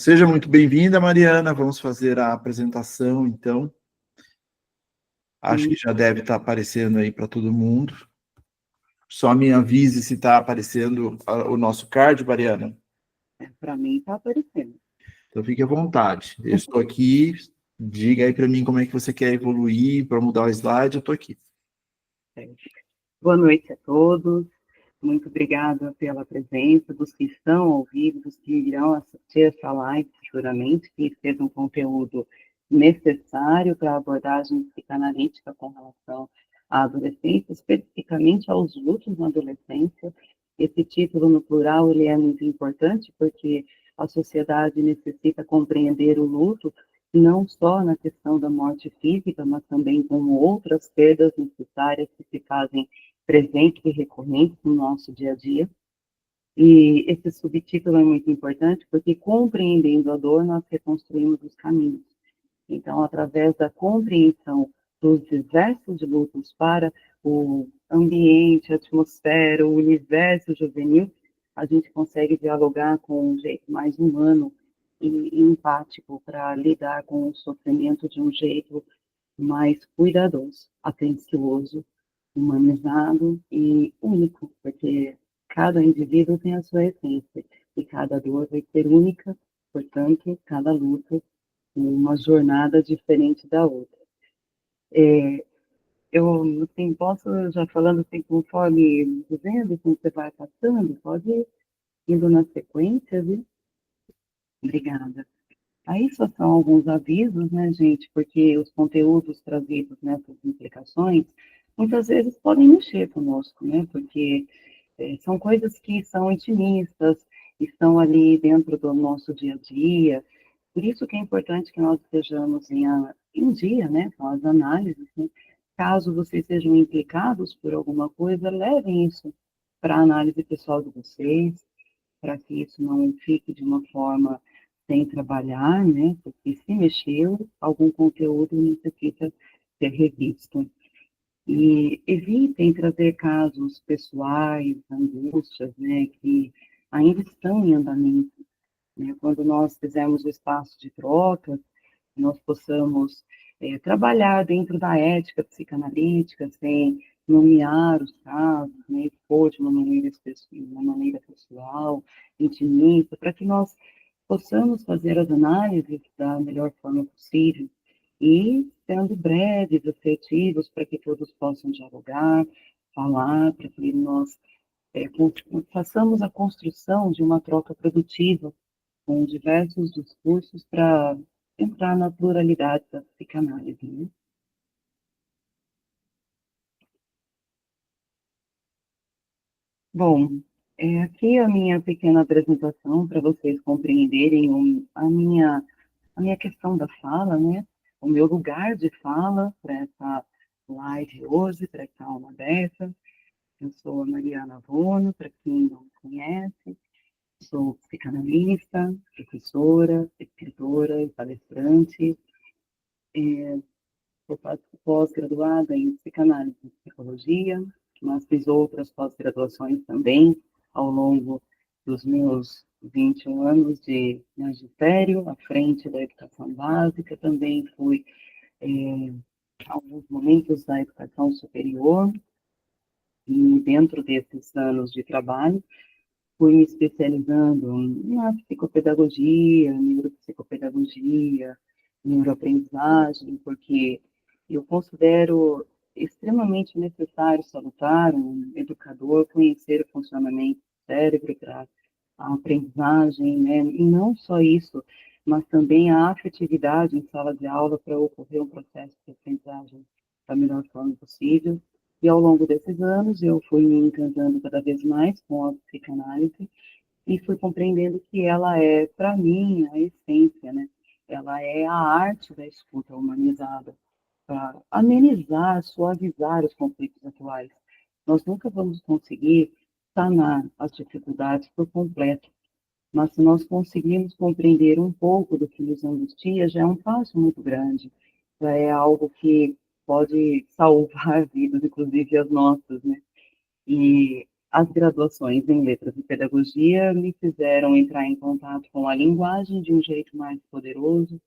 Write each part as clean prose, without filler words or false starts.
Seja muito bem-vinda, Mariana. Vamos fazer a apresentação, então. Acho que já deve estar aparecendo aí para todo mundo. Só me avise se está aparecendo o nosso card, Mariana. Para mim está aparecendo. Então, fique à vontade. Eu estou aqui. Diga aí para mim como é que você quer evoluir para mudar o slide. Eu estou aqui. Boa noite a todos. Muito obrigada pela presença dos que estão ao vivo, dos que irão assistir essa live futuramente, que seja um conteúdo necessário para a abordagem psicanalítica com relação à adolescência, especificamente aos lutos na adolescência. Esse título no plural ele é muito importante porque a sociedade necessita compreender o luto não só na questão da morte física, mas também como outras perdas necessárias que se fazem presentes e recorrentes no nosso dia a dia. E esse subtítulo é muito importante porque, compreendendo a dor, nós reconstruímos os caminhos. Então, através da compreensão dos diversos lutos para o ambiente, a atmosfera, o universo juvenil, a gente consegue dialogar com um jeito mais humano e empático para lidar com o sofrimento de um jeito mais cuidadoso, atencioso, humanizado e único, porque cada indivíduo tem a sua essência e cada dor vai ser única, portanto, cada luta uma jornada diferente da outra. Eu assim, posso já falando assim, conforme dizendo, como você vai passando, pode ir indo na sequência, viu? Obrigada. Aí só são alguns avisos, né, gente, porque os conteúdos trazidos nessas implicações muitas vezes podem mexer conosco, né, porque são coisas que são intimistas, estão ali dentro do nosso dia a dia, por isso que é importante que nós estejamos em dia, né, com as análises, né, caso vocês sejam implicados por alguma coisa, levem isso para a análise pessoal de vocês, para que isso não fique de uma forma sem trabalhar, né? Porque se mexeu, algum conteúdo necessita ser revisto. E evitem trazer casos pessoais, angústias, né? Que ainda estão em andamento. Né? Quando nós fizermos o espaço de troca, nós possamos trabalhar dentro da ética psicanalítica, sem nomear os casos, né, expor de uma maneira pessoal, intimista, para que nós possamos fazer as análises da melhor forma possível e sendo breves, assertivos, para que todos possam dialogar, falar, para que nós façamos a construção de uma troca produtiva com diversos discursos para entrar na pluralidade da psicanálise. Né? Bom, aqui a minha pequena apresentação para vocês compreenderem a minha questão da fala, né? O meu lugar de fala para essa live hoje, para essa aula dessa. Eu sou a Mariana Vono, para quem não me conhece. Sou psicanalista, professora, escritora e palestrante. Sou pós-graduada em psicanálise e psicologia, mas fiz outras pós-graduações também ao longo dos meus 21 anos de magistério, à frente da educação básica. Também fui, alguns momentos, da educação superior, e dentro desses anos de trabalho, fui me especializando na psicopedagogia, neuropsicopedagogia, neuroaprendizagem, porque eu considero extremamente necessário, salutar, um educador conhecer o funcionamento do cérebro para a aprendizagem, né? E não só isso, mas também a afetividade em sala de aula para ocorrer um processo de aprendizagem da melhor forma possível. E ao longo desses anos, eu fui me encantando cada vez mais com a psicanálise e fui compreendendo que ela é, para mim, a essência, né? Ela é a arte da escuta humanizada, para amenizar, suavizar os conflitos atuais. Nós nunca vamos conseguir sanar as dificuldades por completo, mas se nós conseguirmos compreender um pouco do que nos angustia, já é um passo muito grande, já é algo que pode salvar vidas, inclusive as nossas, né? E As graduações em Letras e Pedagogia me fizeram entrar em contato com a linguagem de um jeito mais poderoso,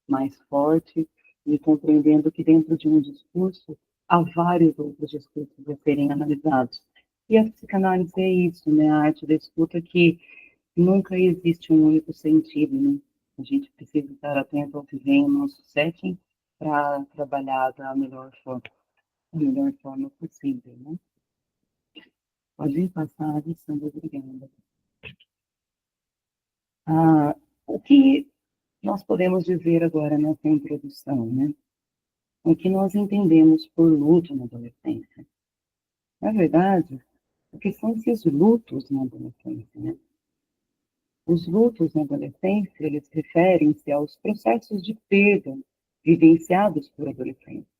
mais forte, e compreendendo que dentro de um discurso há vários outros discursos a serem analisados. E a psicanálise é isso, né? A arte da escuta que nunca existe um único sentido, né? A gente precisa estar atento ao que vem no nosso setting para trabalhar da melhor forma possível, né? Pode passar, Alessandra, obrigada. O que nós podemos dizer agora nessa introdução, né? O que nós entendemos por luto na adolescência? Na verdade, o que são esses lutos na adolescência, né? Os lutos na adolescência, eles referem-se aos processos de perda vivenciados por adolescentes,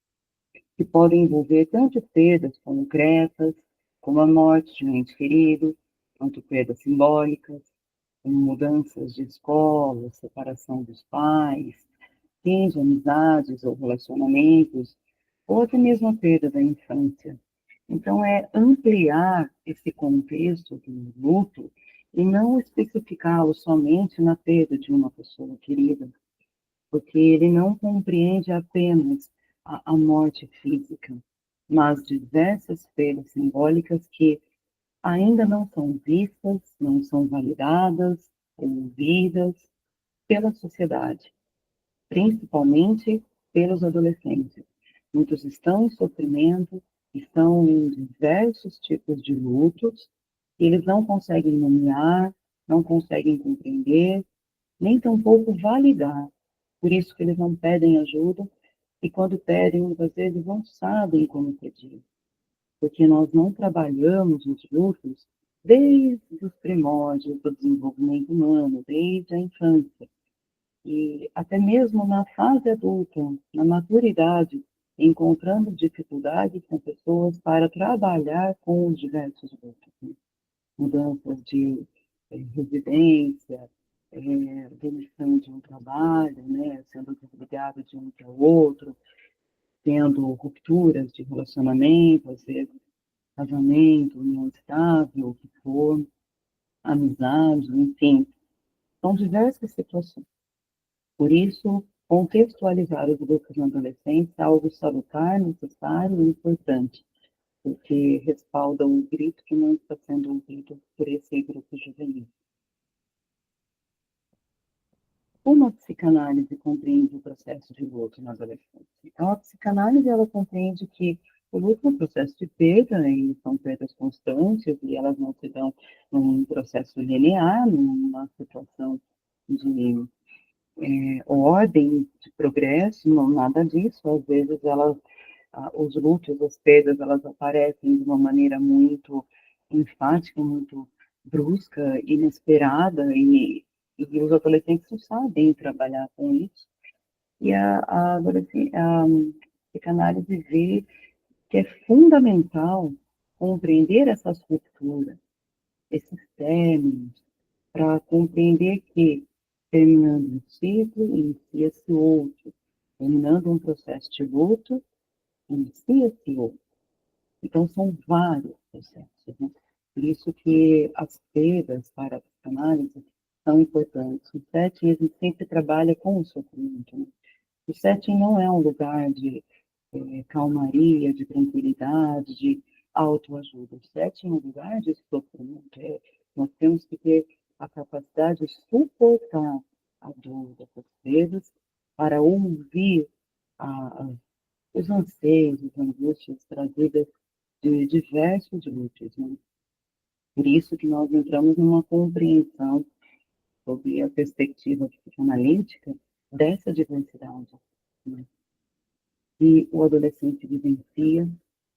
que podem envolver tanto perdas concretas, como a morte de um ente querido, quanto perdas simbólicas, como mudanças de escola, separação dos pais, fim de amizades ou relacionamentos, ou até mesmo a perda da infância. Então, é ampliar esse contexto do luto e não especificá-lo somente na perda de uma pessoa querida, porque ele não compreende apenas a morte física, mas diversas perdas simbólicas que ainda não são vistas, não são validadas, ouvidas pela sociedade, principalmente pelos adolescentes. Muitos estão em sofrimento, estão em diversos tipos de lutos, e eles não conseguem nomear, não conseguem compreender, nem tampouco validar. Por isso que eles não pedem ajuda, e quando pedem, muitas vezes não sabem como pedir, porque nós não trabalhamos os lutos desde os primórdios do desenvolvimento humano, desde a infância. E até mesmo na fase adulta, na maturidade, encontrando dificuldades com pessoas para trabalhar com os diversos grupos, né? Mudanças de residência, demissão de um trabalho, né? Sendo desligado de um para o outro, tendo rupturas de relacionamento, às vezes casamento, união estável, o que for, amizade, enfim, são diversas situações. Por isso, contextualizar os grupos na adolescência é algo salutar, necessário e importante, porque respalda um grito que não está sendo ouvido por esse grupo juvenil. Como a psicanálise compreende o processo de luto na adolescência? Então, a psicanálise ela compreende que o luto é um processo de perda, e são perdas constantes, e elas não se dão num processo linear, numa situação de ordem, de progresso, não nada disso. Às vezes os lutos, as perdas, elas aparecem de uma maneira muito enfática, muito brusca, inesperada, e os adolescentes não sabem trabalhar com isso. E a psicanálise vê que é fundamental compreender essas rupturas, esses términos, para compreender que, terminando um ciclo, inicia-se outro. Terminando um processo de luto, inicia-se outro. Então, são vários processos, né? Por isso que as perdas para a psicanálise são importantes. O setting, a gente sempre trabalha com o sofrimento, né? O setting não é um lugar de calmaria, de tranquilidade, de autoajuda. O setting é um lugar de sofrimento. Nós temos que ter a capacidade de suportar a dor dessas perdas para ouvir a, os anseios, as angústias trazidas de diversos lutos, né? Por isso que nós entramos numa compreensão sobre a perspectiva psicanalítica dessa diversidade, né? E o adolescente vivencia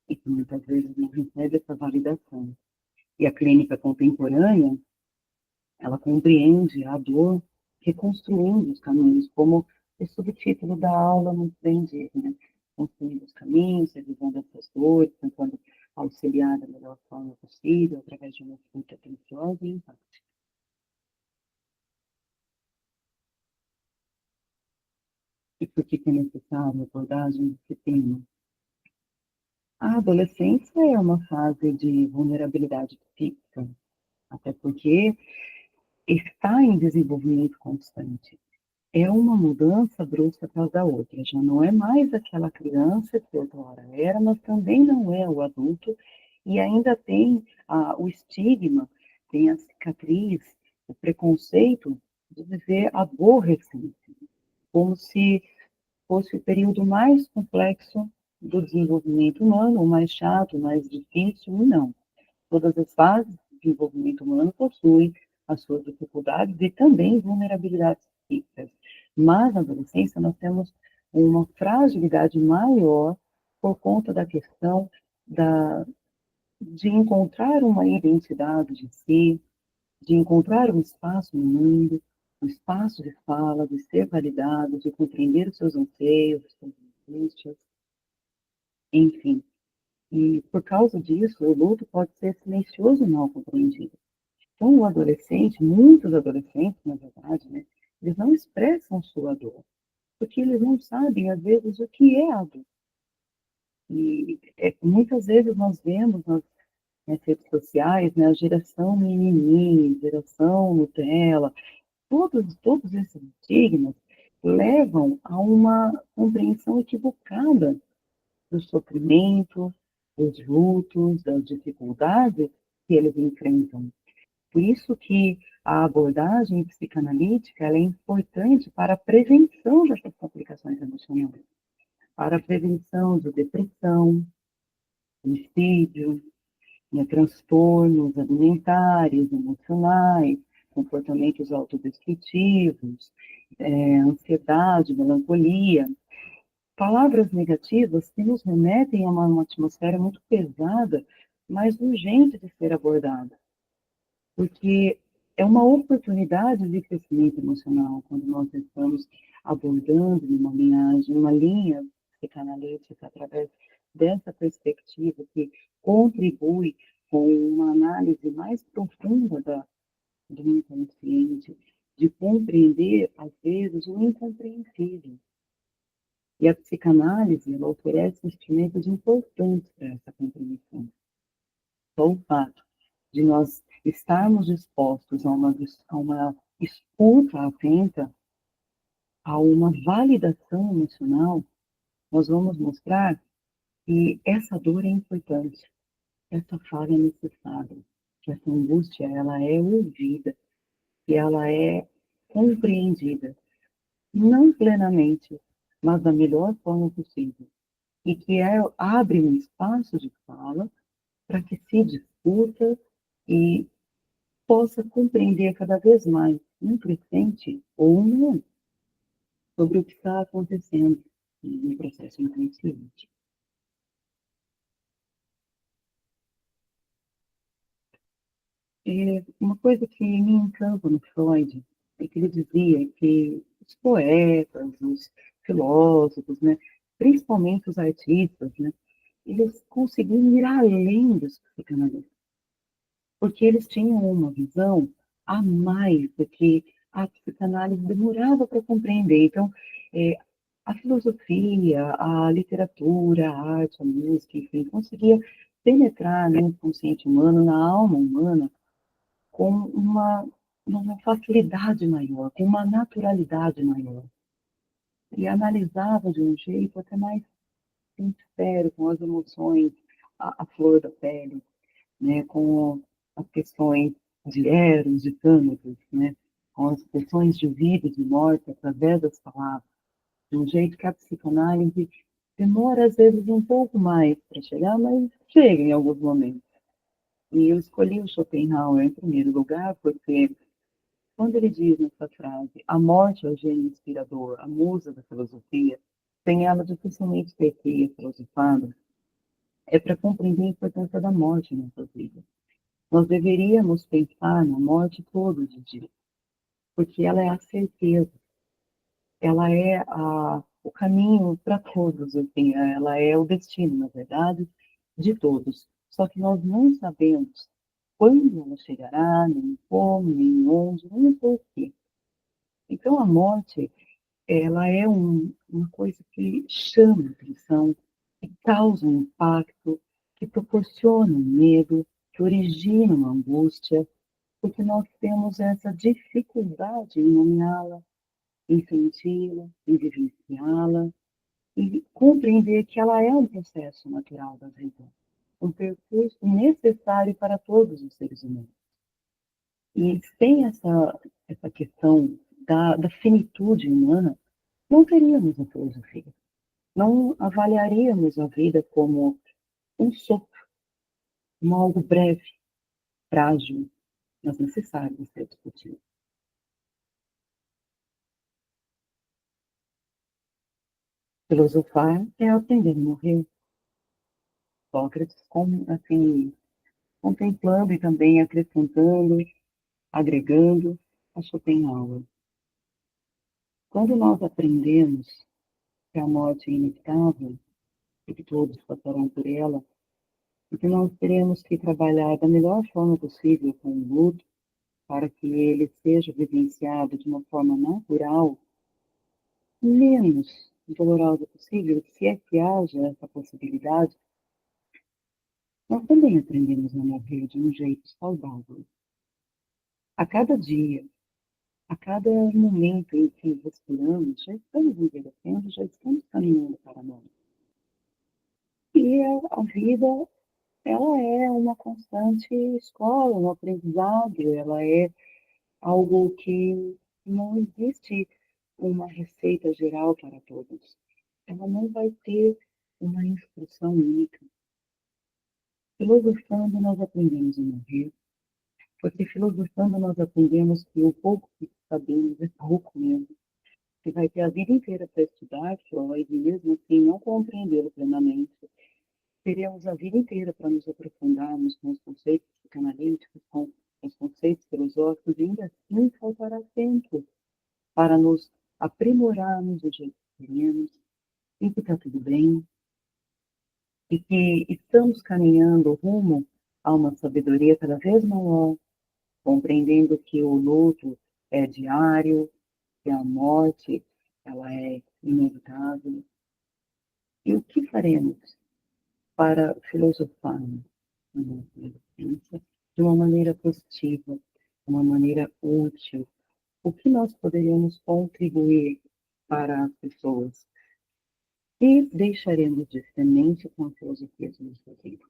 e que muitas vezes não recebe essa validação. E a clínica contemporânea, ela compreende a dor reconstruindo os caminhos, como o subtítulo da aula nos bem diz, né? Construindo os caminhos, revisando essas dores, tentando auxiliar da melhor forma possível, através de uma escuta atenciosa e empática. E por que é necessário a abordagem desse tema? A adolescência é uma fase de vulnerabilidade psíquica, até porque está em desenvolvimento constante. É uma mudança brusca atrás da outra. Já não é mais aquela criança que outrora era, mas também não é o adulto, e ainda tem o estigma, tem a cicatriz, o preconceito de dizer aborrecente, como se fosse o período mais complexo do desenvolvimento humano, o mais chato, o mais difícil, e não. Todas as fases do desenvolvimento humano possuem as suas dificuldades e também vulnerabilidades psíquicas. Mas na adolescência nós temos uma fragilidade maior por conta da questão de encontrar uma identidade de si, de encontrar um espaço no mundo, um espaço de fala, de ser validado, de compreender os seus anseios, as suas angústias, enfim. E por causa disso, o luto pode ser silencioso e mal compreendido. Então, o adolescente, muitos adolescentes, na verdade, né, eles não expressam sua dor, porque eles não sabem, às vezes, o que é a dor. E muitas vezes nós vemos nas redes sociais, né, a geração mimimi, geração Nutella, todos esses estigmas levam a uma compreensão equivocada do sofrimento, dos lutos, das dificuldades que eles enfrentam. Por isso que a abordagem psicanalítica ela é importante para a prevenção dessas complicações emocionais, para a prevenção de depressão, suicídio, né, transtornos alimentares, emocionais, comportamentos autodestrutivos, ansiedade, melancolia. Palavras negativas que nos remetem a uma atmosfera muito pesada, mas urgente de ser abordada, porque é uma oportunidade de crescimento emocional quando nós estamos abordando uma linha psicanalítica através dessa perspectiva que contribui com uma análise mais profunda do inconsciente, de compreender, às vezes, o incompreensível. E a psicanálise, ela oferece instrumentos importantes para essa compreensão. Só o fato de nós estarmos dispostos a uma escuta atenta, a uma validação emocional, nós vamos mostrar que essa dor é importante, essa fala é necessária, que essa angústia ela é ouvida, que ela é compreendida, não plenamente, mas da melhor forma possível, e que abre um espaço de fala para que se discuta e possa compreender cada vez mais, um crescente ou não, sobre o que está acontecendo no processo inconsciente. Uma coisa que me encanta no Freud é que ele dizia que os poetas, os filósofos, né, principalmente os artistas, né, eles conseguiam ir além dos psicanalistas, porque eles tinham uma visão a mais do que a psicanálise demorava para compreender. Então, é, a filosofia, a literatura, a arte, a música, enfim, conseguia penetrar no inconsciente humano, na alma humana, com uma facilidade maior, com uma naturalidade maior. E analisava de um jeito até mais sincero, com as emoções, a flor da pele, né, com as questões de Eros, de Thânatos, né, com as questões de vida e de morte através das palavras, de um jeito que a psicanálise demora às vezes um pouco mais para chegar, mas chega em alguns momentos. E eu escolhi o Schopenhauer em primeiro lugar porque quando ele diz nessa frase, a morte é o gênio inspirador, a musa da filosofia, sem ela dificilmente ter que filosofado, é para compreender a importância da morte em nossas vidas. Nós deveríamos pensar na morte todos os dias, porque ela é a certeza, ela é o caminho para todos, assim, ela é o destino, na verdade, de todos. Só que nós não sabemos quando ela chegará, nem como, nem onde, nem porquê. Então, a morte, ela é uma coisa que chama a atenção, que causam um impacto, que proporcionam medo, que originam angústia, porque nós temos essa dificuldade em nomeá-la, em senti-la, em vivenciá-la, e compreender que ela é um processo natural da vida, um percurso necessário para todos os seres humanos. E sem essa questão da finitude humana, não teríamos a filosofia. Não avaliaríamos a vida como um sopro, como algo breve, frágil, mas necessário de ser discutido. Filosofar é aprender a morrer. Sócrates, assim, contemplando e também acrescentando, agregando a Schopenhauer. Quando nós aprendemos que a morte é inevitável e que todos passarão por ela, e que nós teremos que trabalhar da melhor forma possível com o luto para que ele seja vivenciado de uma forma natural, menos dolorosa possível, se é que haja essa possibilidade, nós também aprendemos a morrer de um jeito saudável. A cada dia, a cada momento em que respiramos, já estamos envelhecendo, já estamos caminhando para a morte. E a vida, ela é uma constante escola, um aprendizado, ela é algo que não existe uma receita geral para todos. Ela não vai ter uma instrução única. Filosofando, nós aprendemos a morrer, porque filosofando nós aprendemos que o pouco que sabemos é pouco mesmo. Que vai ter a vida inteira para estudar Freud e mesmo assim não compreendê-lo plenamente. Teremos a vida inteira para nos aprofundarmos com os conceitos psicanalíticos, com os conceitos filosóficos, e ainda assim faltará tempo para nos aprimorarmos do jeito que queremos, e que está tudo bem, e que estamos caminhando rumo a uma sabedoria cada vez maior, compreendendo que o luto é diário, que a morte ela é inevitável. E o que faremos para filosofarmos na nossa existência de uma maneira positiva, de uma maneira útil? O que nós poderíamos contribuir para as pessoas? E deixaremos de semente com a filosofia de nossa vida.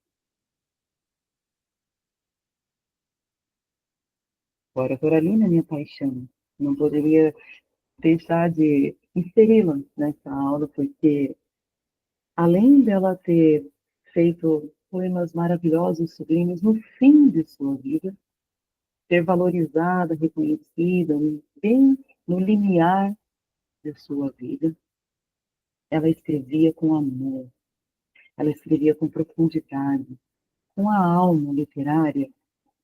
Agora, Coralina, minha paixão, não poderia deixar de inseri-la nessa aula, porque além dela ter feito poemas maravilhosos, sublimes, no fim de sua vida, ser valorizada, reconhecida, bem no limiar de sua vida, ela escrevia com amor, ela escrevia com profundidade, com a alma literária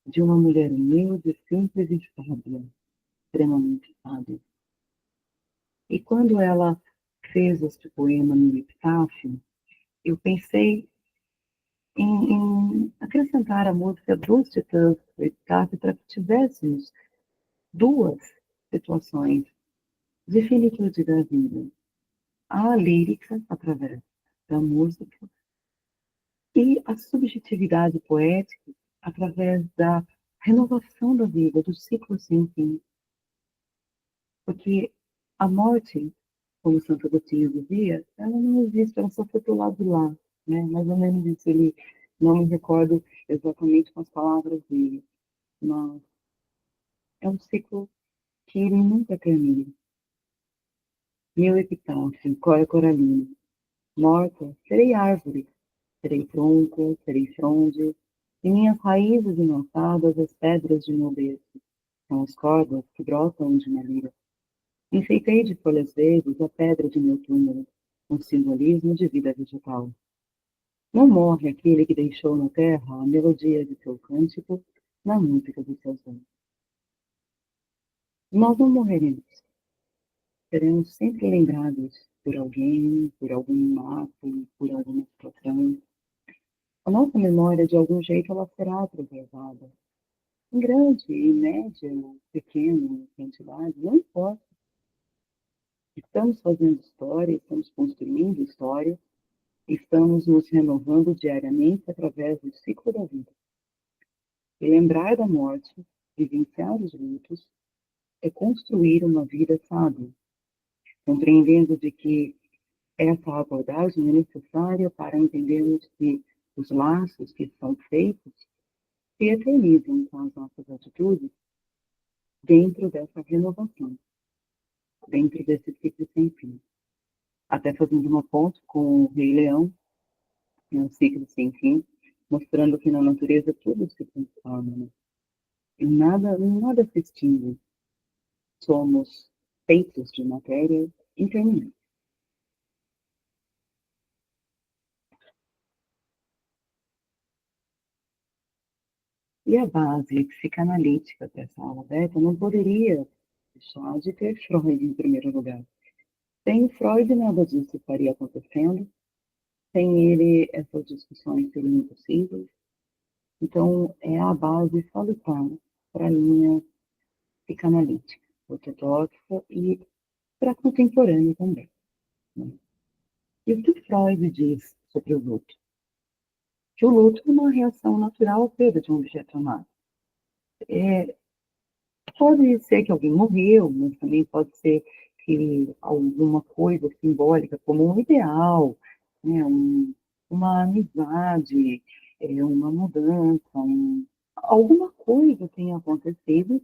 de uma mulher humilde, simples e sábia, extremamente sábia. E quando ela fez este poema no epitáfio, eu pensei em acrescentar a música dos Titãs do epitáfio para que tivéssemos duas situações de finitude da vida. A lírica, através da música, e a subjetividade poética, através da renovação da vida, do ciclo sem fim. Porque a morte, como Santo Agostinho dizia, ela não existe, ela só foi para o lado de lá. Né? Mais ou menos isso, ele não me recordo exatamente com as palavras dele, mas é um ciclo que ele nunca termina. Meu epitáfio, Cora Coralina, morta, serei árvore, serei tronco, serei fronde, e minhas raízes enlaçadas as pedras de meu berço, são as cordas que brotam de minha lira. Enfeitei de folhas verdes a pedra de meu túmulo, um simbolismo de vida vegetal. Não morre aquele que deixou na terra a melodia de seu cântico, na música dos seus dons. Nós não morreremos. Seremos sempre lembrados por alguém, por algum ato, por alguma situação. A nossa memória, de algum jeito, ela será preservada. Em grande, em média, pequena quantidade, não importa. Estamos fazendo história, estamos construindo história, estamos nos renovando diariamente através do ciclo da vida. E lembrar da morte, vivenciar os lutos, é construir uma vida sábia, compreendendo de que essa abordagem é necessária para entendermos que os laços que são feitos se eternizam com as nossas atitudes dentro dessa renovação, dentro desse ciclo sem fim. Até fazendo uma ponte com o Rei Leão, um ciclo sem fim, mostrando que na natureza tudo se transforma, né? E nada se extingue. Somos feitos de matéria impermanente. E a base psicanalítica dessa aula aberta não poderia deixar de ter Freud em primeiro lugar. Sem Freud, nada disso estaria acontecendo. Sem ele, essas discussões seriam impossíveis. Então, é a base salutar para a linha psicanalítica, ortodoxa e para a contemporânea também. Né? E o que Freud diz sobre o luto? Que o luto é uma reação natural à perda de um objeto amado. Pode ser que alguém morreu, mas também pode ser que alguma coisa simbólica, como um ideal, né, uma amizade, uma mudança, alguma coisa tenha acontecido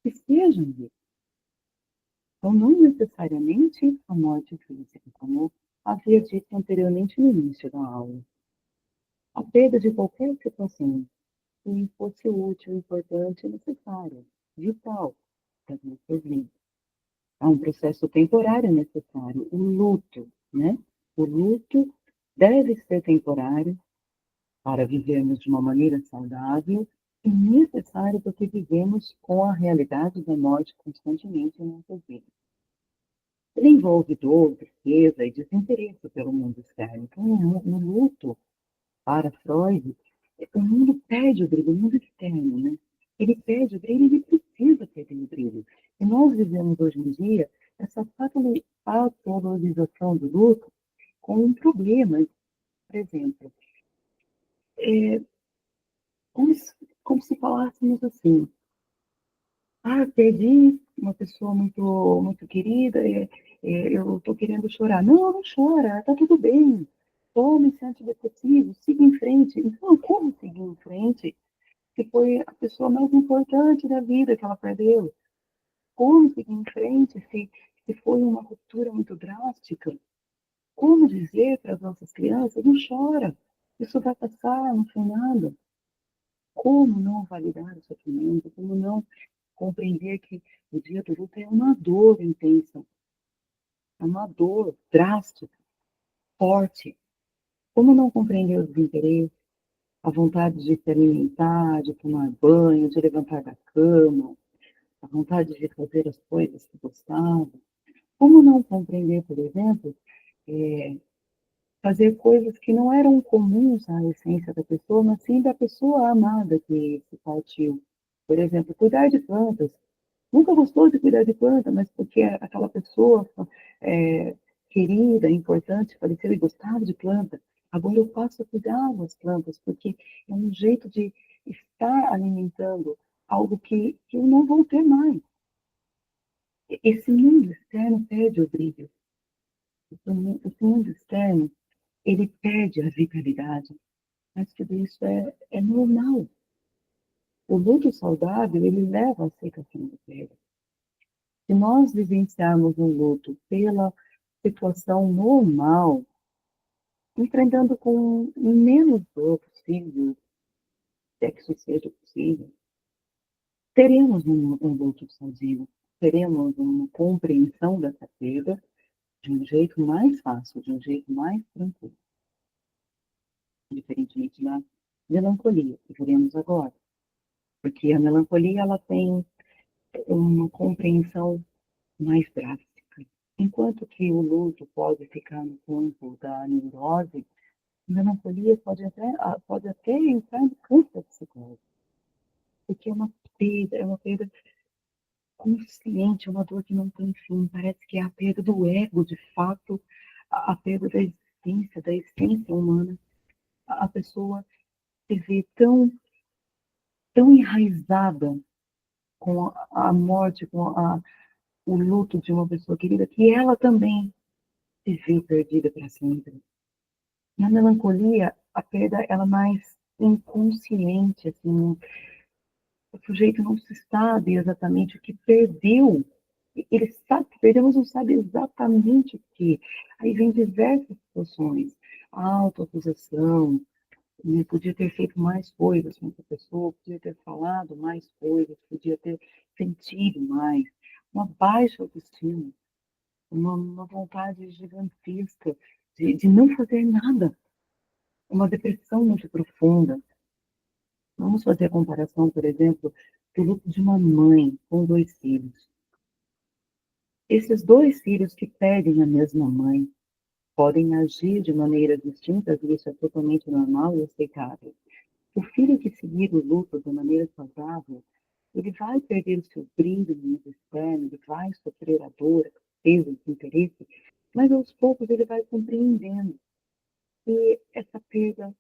que seja um luto. Então, não necessariamente a morte física, como havia dito anteriormente no início da aula. A perda de qualquer situação que fosse útil, importante, necessária, vital para as nossas vidas. Há um processo temporário necessário, o luto, né? O luto deve ser temporário para vivermos de uma maneira saudável e necessário porque vivemos com a realidade da morte constantemente em nossas vidas. Ele envolve dor, tristeza e desinteresse pelo mundo externo. Então, no luto, para Freud, o mundo perde o brilho, o mundo externo, né? Ele perde o brilho, ele precisa perder o brilho. E nós vivemos hoje em dia essa patologização do luto com um problema, por exemplo, é, como se falássemos assim, perdi uma pessoa muito querida, eu estou querendo chorar. Não, não chora, está tudo bem. Tome esse antidepressivo, siga em frente. Então, como seguir em frente se foi a pessoa mais importante da vida que ela perdeu? Como seguir em frente se foi uma ruptura muito drástica? Como dizer para as nossas crianças, não chora, isso vai passar, não foi nada? Como não validar o sofrimento? Como não compreender que o dia do luto é uma dor intensa, é uma dor drástica, forte? Como não compreender o desinteresse, a vontade de se alimentar, de tomar banho, de levantar da cama, a vontade de fazer as coisas que gostava? Como não compreender, por exemplo, é, fazer coisas que não eram comuns à essência da pessoa, mas sim da pessoa amada que se partiu? Por exemplo, cuidar de plantas. Nunca gostou de cuidar de planta, mas porque aquela pessoa é, querida, importante, faleceu e gostava de planta. Agora eu passo a cuidar das plantas, porque é um jeito de estar alimentando algo que eu não vou ter mais. Esse mundo externo perde o brilho. Esse mundo externo, ele perde a vitalidade. Mas tudo isso é normal. O luto saudável, ele leva à aceitação da perda. Se nós vivenciarmos um luto pela situação normal, enfrentando com menos dor possível, se é que isso seja possível, teremos um luto sozinho, teremos uma compreensão dessa perda de um jeito mais fácil, de um jeito mais tranquilo, diferentemente da melancolia que veremos agora. Porque a melancolia, ela tem uma compreensão mais drástica. Enquanto que o luto pode ficar no campo da neurose, a melancolia pode até entrar no campo psicológico, porque é uma perda consciente, é uma dor que não tem fim, parece que é a perda do ego, de fato, a perda da da essência humana. A pessoa se vê tão, tão enraizada com a morte, com o luto de uma pessoa querida, que ela também se vê perdida para sempre. Na melancolia, a perda ela é mais inconsciente, assim, o sujeito não se sabe exatamente o que perdeu. Ele sabe que perdeu, mas não sabe exatamente o que. Aí vem diversas situações. A autoacusação, né? Podia ter feito mais coisas com essa pessoa, podia ter falado mais coisas, podia ter sentido mais. Uma baixa autoestima, uma vontade gigantesca de não fazer nada. Uma depressão muito profunda. Vamos fazer a comparação, por exemplo, do luto de uma mãe com dois filhos. Esses dois filhos que perdem a mesma mãe podem agir de maneiras distintas e isso é totalmente normal e aceitável. O filho que seguir o luto de maneira saudável, ele vai perder o seu brilho no mundo externo, ele vai sofrer a dor, a tristeza, o desinteresse, mas aos poucos ele vai compreendendo que essa perda,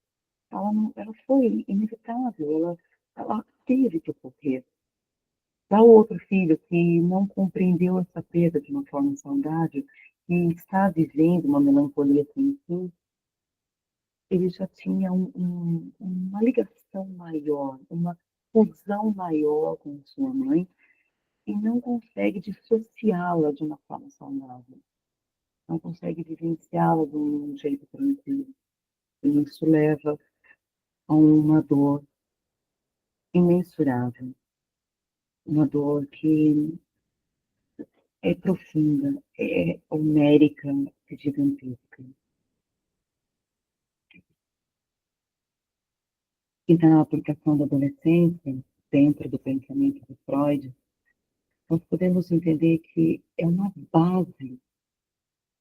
ela foi inevitável, ela teve que ocorrer. Já o outro filho que não compreendeu essa perda de uma forma saudável, que está vivendo uma melancolia sem fim, ele já tinha uma ligação maior, uma fusão maior com sua mãe e não consegue dissociá-la de uma forma saudável, não consegue vivenciá-la de um jeito tranquilo. E isso leva a uma dor imensurável, uma dor que é profunda, é homérica, é gigantesca. E na aplicação da adolescência, dentro do pensamento de Freud, nós podemos entender que é uma base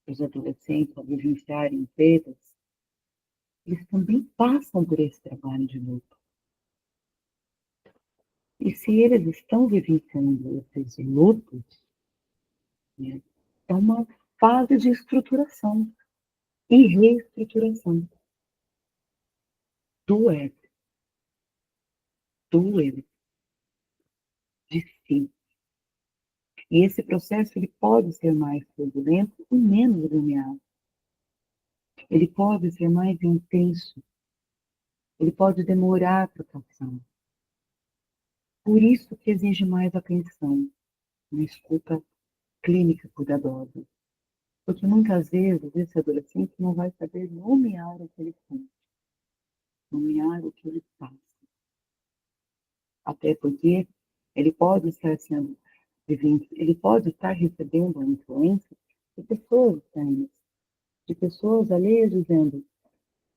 para os adolescentes a vivenciarem perdas, eles também passam por esse trabalho de luto. E se eles estão vivenciando esses lutos, né, é uma fase de estruturação e reestruturação do ego, de si. E esse processo ele pode ser mais turbulento e menos linear. Ele pode ser mais intenso. Ele pode demorar para passar. Por isso que exige mais atenção, uma escuta clínica cuidadosa. Porque muitas vezes esse adolescente não vai saber nomear o que ele sente, nomear o que ele passa. Até porque ele pode estar sendo ele pode estar recebendo a influência de pessoas estranhas, de pessoas alheias dizendo,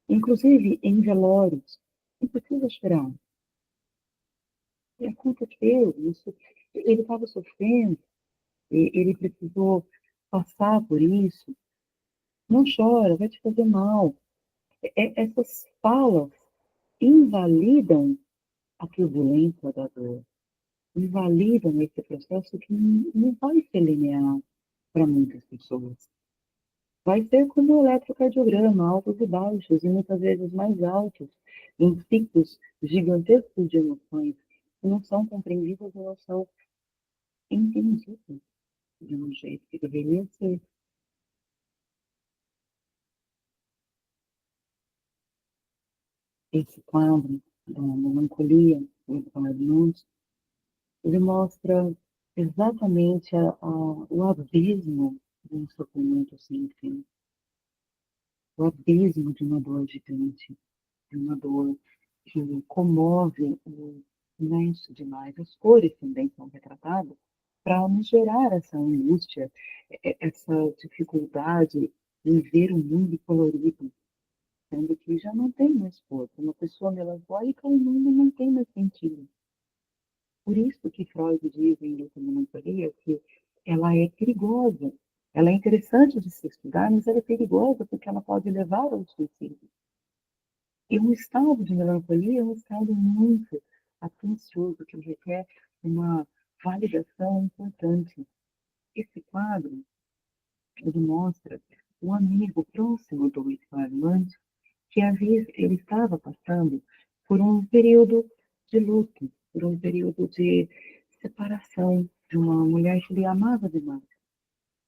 inclusive em velórios, não precisa chorar. É culpa teu, isso, ele estava sofrendo, ele precisou passar por isso. Não chora, vai te fazer mal. Essas falas invalidam a turbulência da dor, invalidam esse processo que não vai ser linear para muitas pessoas. Vai ser como o eletrocardiograma, altos e baixos, e muitas vezes mais altos, em picos gigantescos de emoções, que não são compreendidas e não são entendidas de um jeito que deveria ser. Esse quadro da melancolia, do Eduardo, ele mostra exatamente o abismo de um sofrimento sem fim, o abismo de uma dor gigante, de uma dor que comove o imenso demais. As cores também são retratadas para nos gerar essa angústia, essa dificuldade em ver o mundo colorido, sendo que já não tem mais cor. Uma pessoa melancólica, o mundo não tem mais sentido. Por isso que Freud diz em Luta e Melancolia que ela é perigosa. Ela é interessante de se estudar, mas ela é perigosa porque ela pode levar ao suicídio. E um estado de melancolia é um estado muito atencioso, que requer uma validação importante. Esse quadro, ele mostra um amigo próximo do Armando, ele estava passando por um período de luto, por um período de separação de uma mulher que ele amava demais.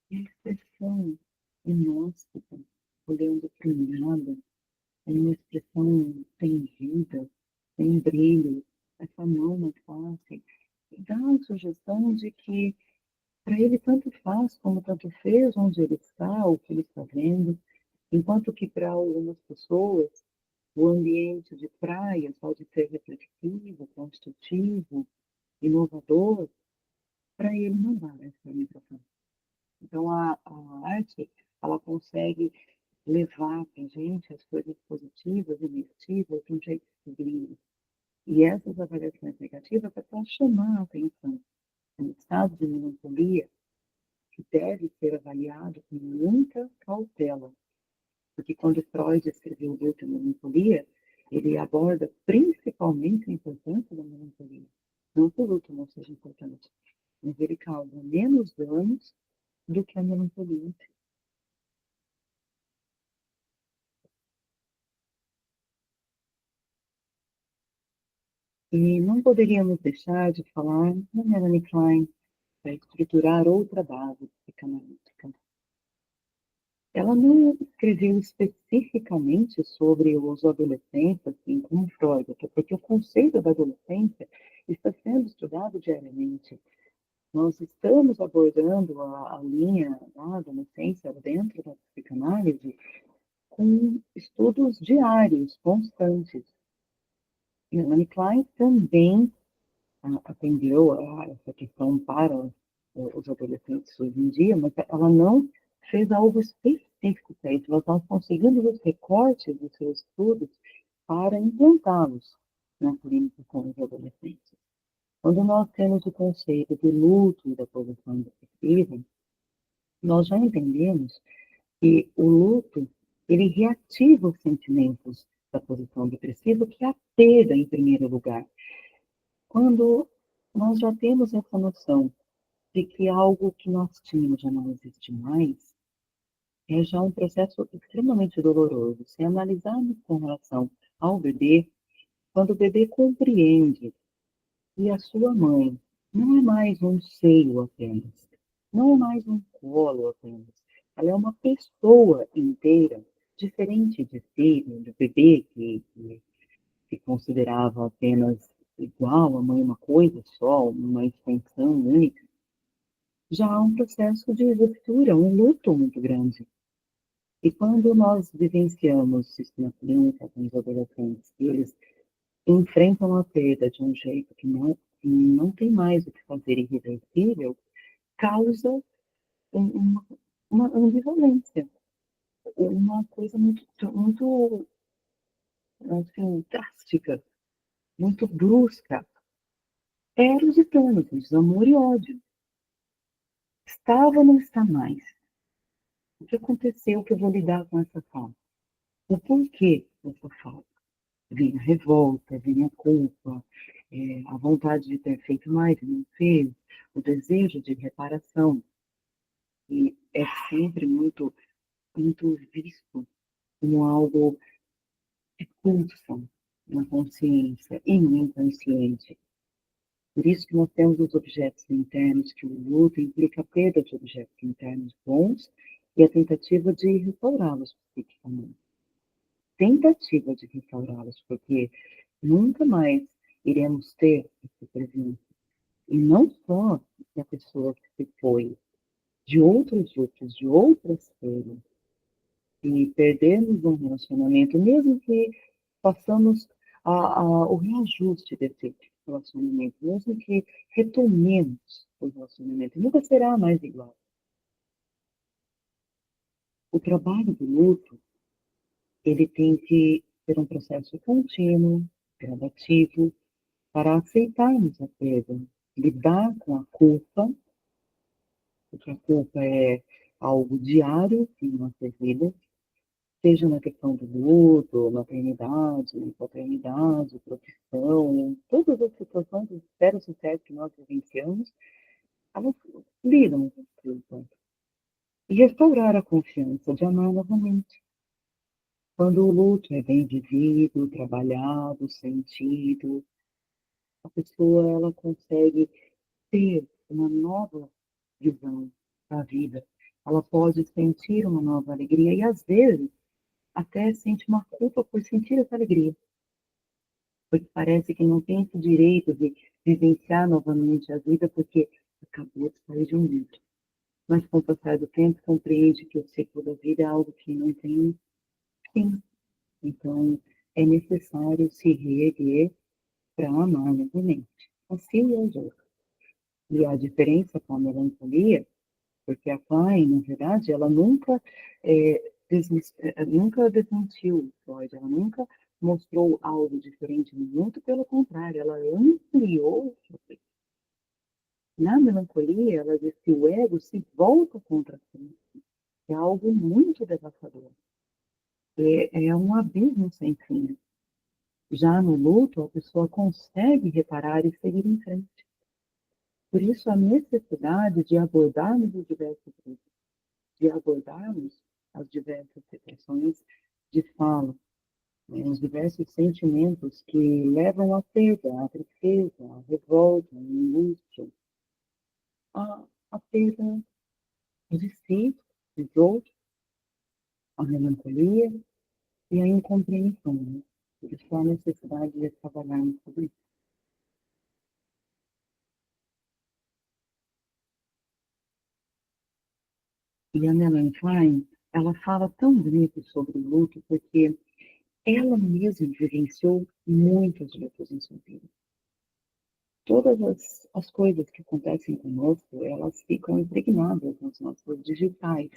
E a expressão inóspita, olhando para o nada, é uma expressão sem vida, sem brilho, essa mão na face, dá a sugestão de que para ele tanto faz como tanto fez onde ele está, o que ele está vendo, enquanto que para algumas pessoas o ambiente de praia pode ser reflexivo, construtivo, inovador, para ele não dá essa orientação. Então, a arte, ela consegue levar para a gente as coisas positivas e negativas de um jeito sublime. E essas avaliações negativas é para chamar a atenção. Um estado de melancolia que deve ser avaliado com muita cautela, porque quando Freud escreveu o luto e a melancolia, ele aborda principalmente a importância da melancolia. Não que o luto não seja importante, mas ele causa menos danos do que a melancolia. E não poderíamos deixar de falar na Melanie Klein para estruturar outra base psicanalítica. Ela não escreveu especificamente sobre os adolescentes, assim como Freud, até porque o conceito da adolescência está sendo estudado diariamente. Nós estamos abordando a linha da adolescência dentro da psicanálise com estudos diários, constantes. E a Melanie Klein também atendeu a essa questão para os adolescentes hoje em dia, mas ela não fez algo específico para isso. Nós estamos conseguindo os recortes dos seus estudos para implantá-los na clínica com os adolescentes. Quando nós temos o conceito de luto e da posição depressiva, nós já entendemos que o luto ele reativa os sentimentos da posição depressiva, que é a perda em primeiro lugar. Quando nós já temos essa noção de que algo que nós tínhamos já não existe mais, é já um processo extremamente doloroso. Se analisarmos com relação ao bebê, quando o bebê compreende que a sua mãe não é mais um seio apenas, não é mais um colo apenas, ela é uma pessoa inteira, diferente de si, do bebê que considerava apenas igual a mãe uma coisa só, uma extensão única, já há um processo de ruptura, um luto muito grande. E quando nós vivenciamos isso na clínica com os adolescentes, e eles enfrentam a perda de um jeito que não tem mais o que fazer irreversível, causa uma ambivalência, uma coisa muito assim, drástica, muito brusca. Eros e Thânatos, amor e ódio. Estava ou não está mais? O que aconteceu que eu vou lidar com essa falta? O porquê dessa falta? Vem a revolta, vem a culpa, a vontade de ter feito mais e não fez, o desejo de reparação. E é sempre muito visto como algo de pulsa na consciência e no inconsciente. Por isso que nós temos os objetos internos, que o luto implica a perda de objetos internos bons e a tentativa de restaurá-los psiquicamente. Tentativa de restaurá-los, porque nunca mais iremos ter esse presente. E não só da pessoa que se foi, de outros grupos, de outras coisas. E perdemos um relacionamento, mesmo que façamos o reajuste desse relacionamento, mesmo que retomemos o relacionamento, nunca será mais igual. O trabalho do luto, ele tem que ser um processo contínuo, gradativo, para aceitarmos a perda, lidar com a culpa, porque a culpa é algo diário em nossas vidas, seja na questão do luto, maternidade, paternidade, profissão, todas as situações, esferas sociais que nós vivenciamos, elas lidam com a culpa. e restaurar a confiança de amar novamente. Quando o luto é bem vivido, trabalhado, sentido, a pessoa ela consegue ter uma nova visão da vida. Ela pode sentir uma nova alegria e, às vezes, até sente uma culpa por sentir essa alegria, porque parece que não tem esse direito de vivenciar novamente a vida porque acabou de sair de um luto. Mas, com o passar do tempo, compreende que o ciclo da vida é algo que não tem fim. Então, é necessário se reerguer para amar novamente, assim e aos outros. E a diferença com a melancolia, porque a Klein, na verdade, ela nunca, nunca desmentiu Freud, ela nunca mostrou algo diferente, muito pelo contrário, ela ampliou. Na melancolia, ela diz que o ego se volta contra si, é algo muito devastador, é um abismo sem fim. Já no luto, a pessoa consegue reparar e seguir em frente. Por isso, a necessidade de abordarmos os diversos grupos, de abordarmos as diversas situações de fala, né, os diversos sentimentos que levam à perda, à tristeza, à revolta, à angústia, à perda de si, dos outros, à melancolia e à incompreensão. Né? Por isso, há necessidade de trabalharmos sobre isso. E a Melanie Klein, ela fala tão bonito sobre o luto porque ela mesma vivenciou muitos lutos em sua vida. Todas as coisas que acontecem conosco, elas ficam impregnadas nas nossas digitais,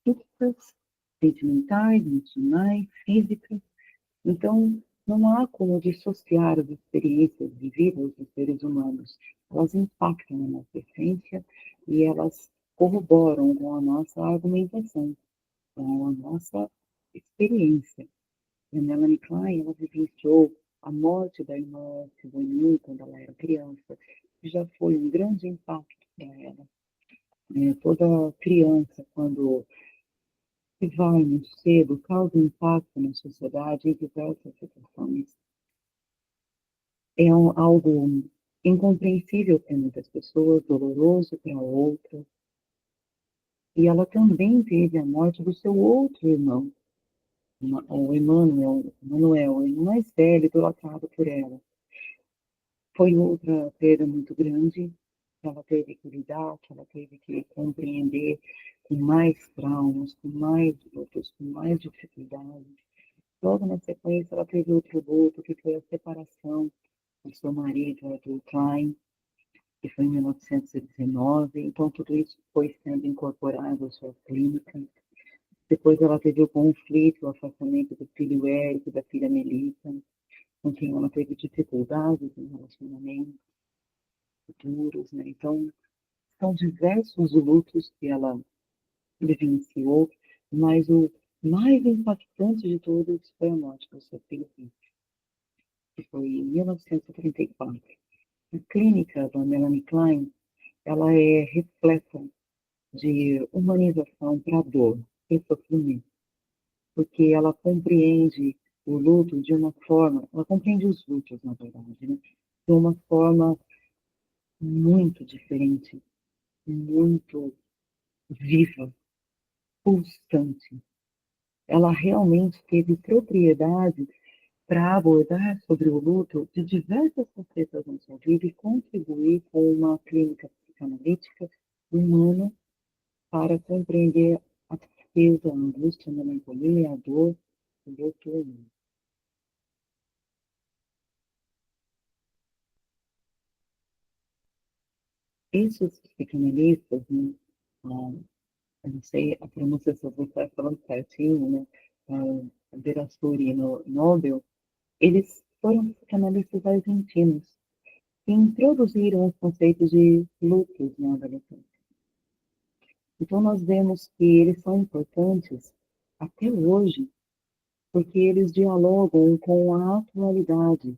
físicas, sentimentais, emocionais, físicas. Então, não há como dissociar as experiências vividas dos seres humanos. Elas impactam na nossa essência e elas corroboram com a nossa argumentação, com a nossa experiência. E a Melanie Klein, ela vivenciou a morte da irmã Sidonie quando ela era criança, que já foi um grande impacto para ela. Toda criança, quando se vai muito cedo, causa impacto na sociedade em diversas situações. É algo incompreensível para muitas pessoas, doloroso para outras. E ela também teve a morte do seu outro irmão, o Emanuel, o irmão mais velho, idolatrado por ela. Foi outra perda muito grande, que ela teve que lidar, que ela teve que compreender com mais traumas, com mais lutas, com mais dificuldades. Logo na sequência, ela teve outro luto, que foi a separação do seu marido, Arthur Klein, que foi em 1919. Então, tudo isso foi sendo incorporado à sua clínica. Depois, ela teve o conflito, o afastamento do filho Eric, da filha Melissa, com quem ela teve dificuldades em relacionamento futuros, né? Então, são diversos lutos que ela vivenciou, mas o mais impactante de todos foi a morte do seu filho, que foi em 1934. A clínica da Melanie Klein, ela é repleta de humanização para a dor e sofrimento, porque ela compreende o luto de uma forma, ela compreende os lutos, na verdade, né? De uma forma muito diferente, muito viva, pulsante. Ela realmente teve propriedade para abordar sobre o luto de diversas facetas na sua vida e contribuir com uma clínica psicanalítica humana para compreender a tristeza, a angústia, a melancolia, a dor do outro humano. Esses psicanalistas, né, eu não sei a pronúncia se você está falando certinho, né, Verassuri e Nobel, eles foram psicanalistas argentinos que introduziram os conceitos de lutos na adolescência. Então, nós vemos que eles são importantes até hoje, porque eles dialogam com a atualidade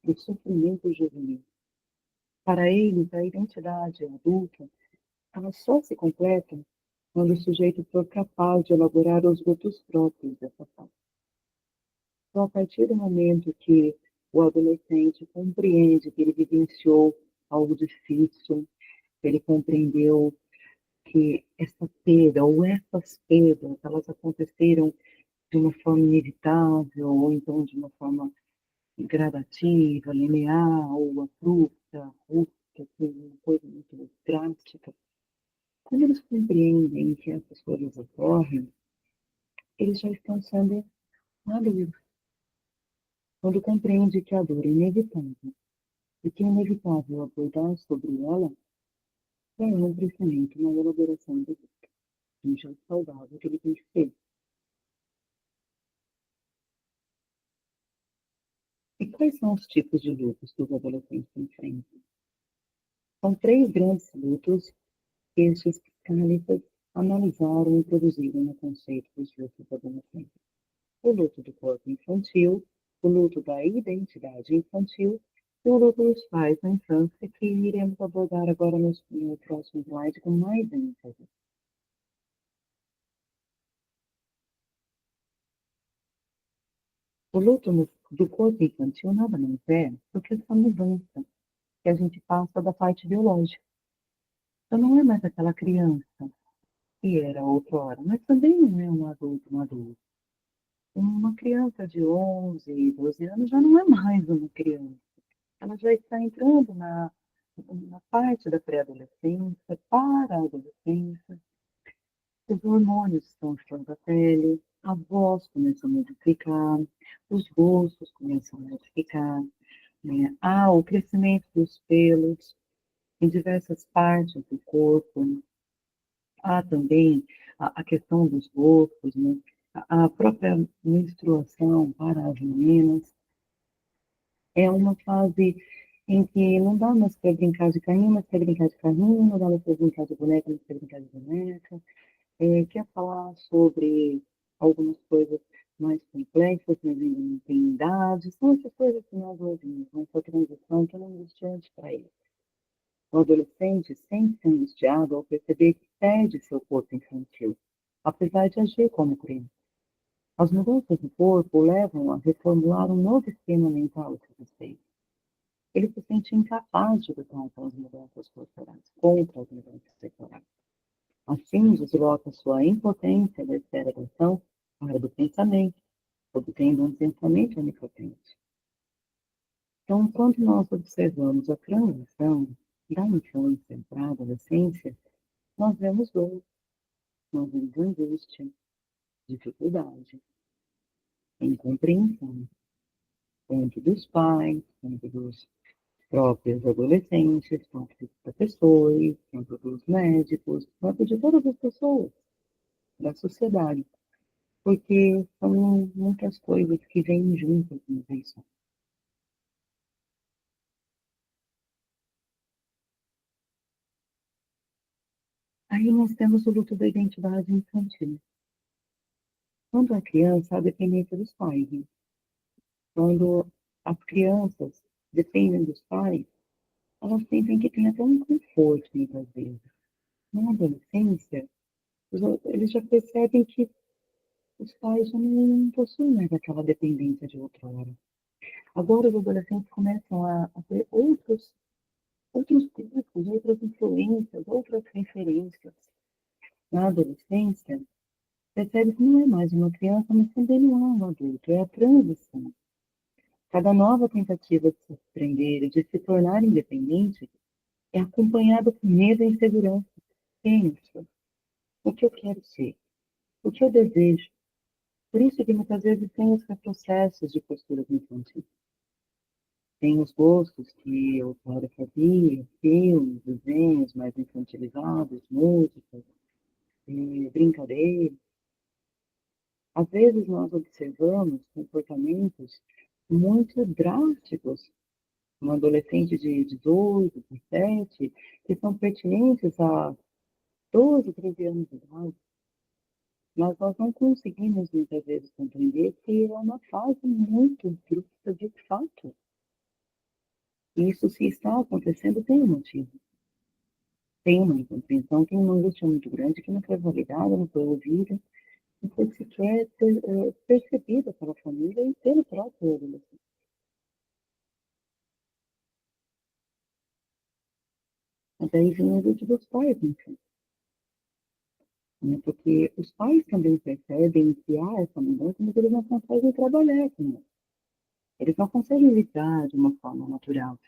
do sofrimento juvenil. Para eles, a identidade adulta ela só se completa quando o sujeito for capaz de elaborar os lutos próprios dessa fase. Então, a partir do momento que o adolescente compreende que ele vivenciou algo difícil, que ele compreendeu que essa perda ou essas perdas, elas aconteceram de uma forma inevitável, ou então de uma forma gradativa, linear, ou abrupta, rústica, uma coisa muito drástica. Quando eles compreendem que essas coisas ocorrem, eles já estão sendo maduros. Quando compreende que a dor é inevitável e que é inevitável abordar sobre ela, é um crescimento, uma elaboração do um jeito saudável que ele tem que ser. E quais são os tipos de lutos que os adolescentes enfrentam? São três grandes lutos que estes psicanalistas analisaram e introduziram no conceito dos lutos adolescentes. O luto do corpo infantil, o luto da identidade infantil e o luto dos pais na infância, que iremos abordar agora no próximo slide com mais ênfase. O luto do corpo infantil nada mais é do que essa mudança que a gente passa da parte biológica. Então não é mais aquela criança que era outrora, mas também não é um adulto, um adulto. Uma criança de 11, 12 anos já não é mais uma criança. Ela já está entrando na parte da pré-adolescência, para a adolescência. Os hormônios estão à flor da pele, a voz começa a modificar, os gostos começam a modificar, né? Há o crescimento dos pelos em diversas partes do corpo. Há também a questão dos gostos, né? A própria menstruação para as meninas é uma fase em que não dá mais para brincar de carrinho, mas quer brincar de carrinho, não dá mais para brincar de boneca, mas quer brincar de boneca. Quer falar sobre algumas coisas mais complexas, mas ainda não tem idade. São essas coisas que nós ouvimos, nessa transição que é angustiante para ele. O adolescente sente-se angustiado ao perceber que perde seu corpo infantil, apesar de agir como criança. As mudanças no corpo o levam a reformular um novo esquema mental a seu respeito. Ele se sente incapaz de lutar com as mudanças corporais, contra as mudanças corporais. Assim, desloca sua impotência da esfera da ação para a do pensamento, obtendo um pensamento onipotente. Então, quando nós observamos a transição da infância para a adolescência, nós vemos dor, nós vemos angústia, dificuldade, incompreensão, tanto dos pais, tanto dos próprios adolescentes, tanto dos professores, tanto dos médicos, tanto de todas as pessoas da sociedade, porque são muitas coisas que vêm juntas com isso. Aí nós temos o luto da identidade infantil. Quando a criança, a dependência dos pais, né? Quando as crianças dependem dos pais, elas sentem que tem até um conforto, muitas vezes. Na adolescência, eles já percebem que os pais já não possuem mais aquela dependência de outrora. Agora, os adolescentes começam a ter outros grupos, outras influências, outras referências. Na adolescência, percebe que não é mais uma criança, mas também não é um adulto, é a transição. Cada nova tentativa de se surpreender e de se tornar independente é acompanhada por medo e insegurança. Pensa, o que eu quero ser? O que eu desejo? Por isso que muitas vezes tem os retrocessos de posturas infantis. Tem os gostos que eu agora fazia, filmes, desenhos mais infantilizados, músicas, brincadeiras. Às vezes nós observamos comportamentos muito drásticos um adolescente de 12, 17, que são pertinentes a 12, 13 anos de idade, mas nós não conseguimos muitas vezes compreender que é uma fase muito brusca de fato. E isso, se está acontecendo, tem um motivo. tem uma incompreensão, tem uma angústia muito grande que não foi validada, não foi ouvida, não foi sequer percebida pela família e pelo próprio adolescente. Daí vem a angústia dos pais, enfim. Né? Porque os pais também percebem que há essa mudança, mas eles não conseguem trabalhar com isso. Eles não conseguem lidar de uma forma natural.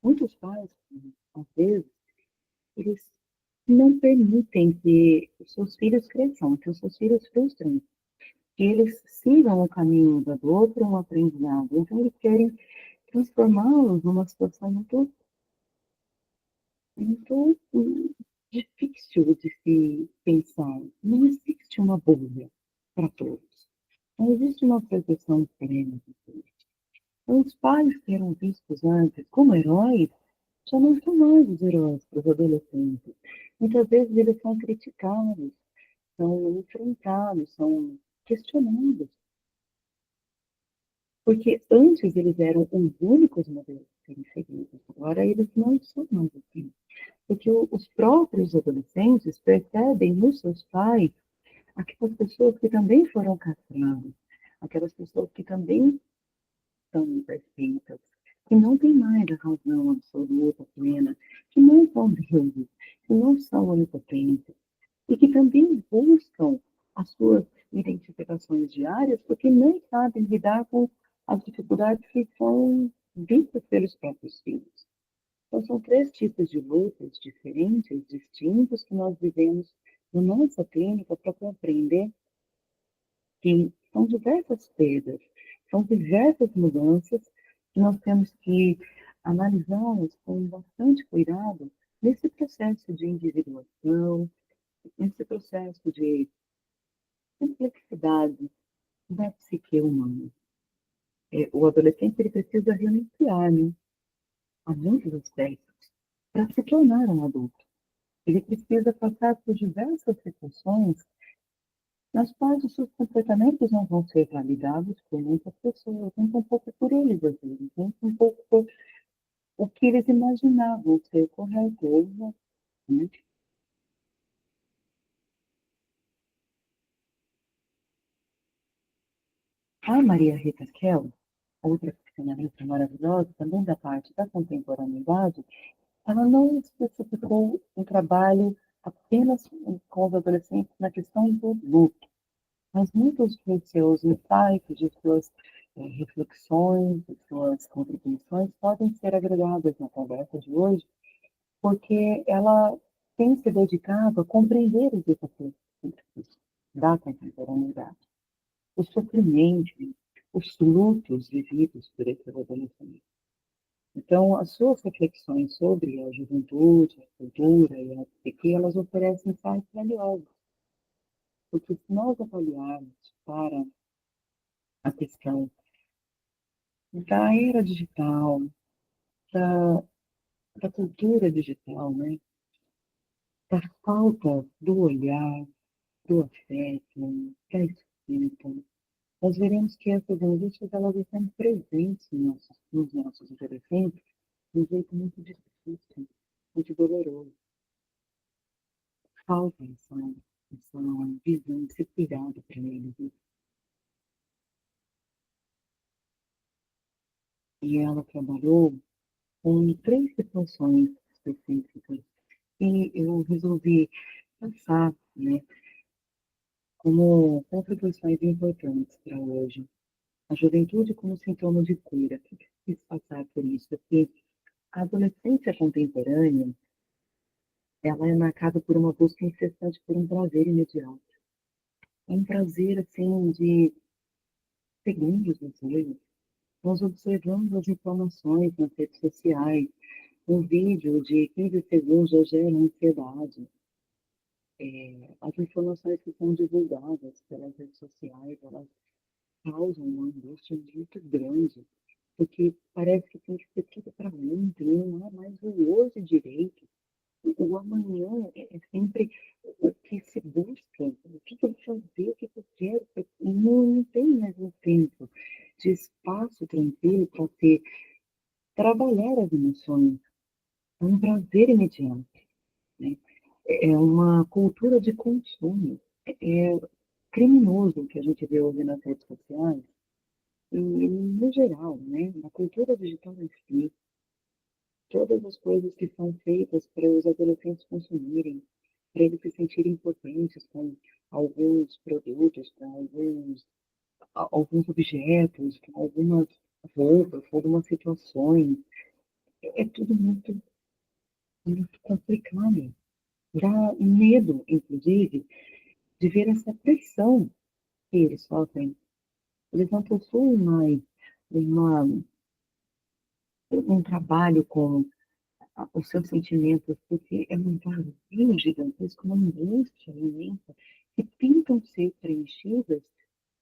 Muitos pais, às vezes, eles não permitem que os seus filhos cresçam, que os seus filhos frustrem, que eles sigam o caminho da dor para um aprendizado. Então, eles querem transformá-los numa situação muito difícil de se pensar. Não existe uma bolha para todos. Não existe uma proteção plena de todos. Então, os pais que eram vistos antes como heróis já não são mais os heróis para os adolescentes. Muitas vezes eles são criticados, são enfrentados, são questionados. Porque antes eles eram os únicos modelos a serem seguidos. Agora eles não são mais assim. Porque os próprios adolescentes percebem nos seus pais aquelas pessoas que também foram castradas, aquelas pessoas que também são imperfeitas, que não têm mais a razão absoluta, plena, que não são deuses, que não são onipotentes, e que também buscam as suas identificações diárias porque não sabem lidar com as dificuldades que são vistas pelos próprios filhos. Então, são três tipos de lutas diferentes, distintos, que nós vivemos na nossa clínica para compreender que são diversas perdas, são diversas mudanças que nós temos que analisá-las com bastante cuidado nesse processo de individuação, nesse processo de complexidade da psique humana. O adolescente ele precisa renunciar, né, a muitos aspectos para se tornar um adulto. Ele precisa passar por diversas situações nas quais os seus comportamentos não vão ser validados por muitas pessoas, nem um pouco por eles, às vezes, nem um pouco por o que eles imaginavam ser correto ou não. Né? A Maria Rita Kell, outra psicanalista maravilhosa, também da parte da contemporaneidade, ela não especificou um trabalho apenas com os adolescentes na questão do luto, mas muitos dos seus insights, de suas reflexões, de suas contribuições podem ser agregadas na conversa de hoje, porque ela tem se dedicado a compreender os desafios da contemporaneidade, o sofrimento, os lutos vividos por esses adolescentes. Então, as suas reflexões sobre a juventude, a cultura e a psique, elas oferecem insights valiosos, porque se nós avaliarmos para a questão da era digital, da, da cultura digital, né, da falta do olhar, do afeto, da escuta, nós veremos que essas angústias elas estão presentes nos nossos adolescentes de um jeito muito difícil, muito doloroso. Falta essa visão, esse cuidado para eles. E ela trabalhou com três situações específicas. E eu resolvi pensar, né, como contribuições importantes para hoje. A juventude como sintoma de cura. O que eu quis passar por isso? Porque a adolescência contemporânea, ela é marcada por uma busca incessante por um prazer imediato. É um prazer, assim, de segundos, às vezes. Nós observamos as informações nas redes sociais. Um vídeo de 15 segundos já gera ansiedade. As informações que são divulgadas pelas redes sociais, elas causam uma angústia muito grande, porque parece que tem que ser tudo para ontem, não há mais o hoje direito. O amanhã é sempre o que se busca, o que eu vou fazer, o que eu quero. Não tem mais um tempo de espaço tranquilo para ter, trabalhar as emoções. É um prazer imediato. Né? É uma cultura de consumo. É criminoso o que a gente vê hoje nas redes sociais, e no geral, né? Na cultura digital em si, todas as coisas que são feitas para os adolescentes consumirem, para eles se sentirem potentes com alguns produtos, com alguns objetos, com algumas roupas, com algumas situações. É tudo muito, muito complicado. Dá medo, inclusive, de ver essa pressão que eles sofrem. Eles não possuem mais uma, um trabalho com os seus sentimentos, porque é um vazio gigantesco, uma angústia imensa, que tentam ser preenchidas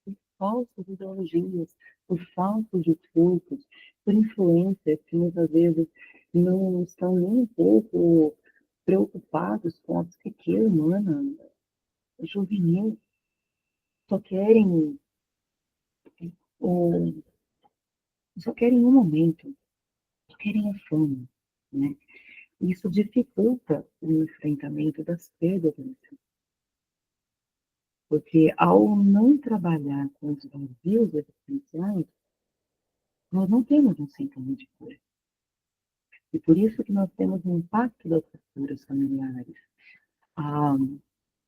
por falsas ideologias, por falsos discursos, por influências que muitas vezes não estão nem um pouco preocupados com a psique humana, juvenil, só querem o, só querem um momento, só querem a fama, né? Isso dificulta o enfrentamento das perdas, porque ao não trabalhar com os vazios existenciais, nós não temos um sintoma de cura. E por isso que nós temos o impacto das estruturas familiares. Ah,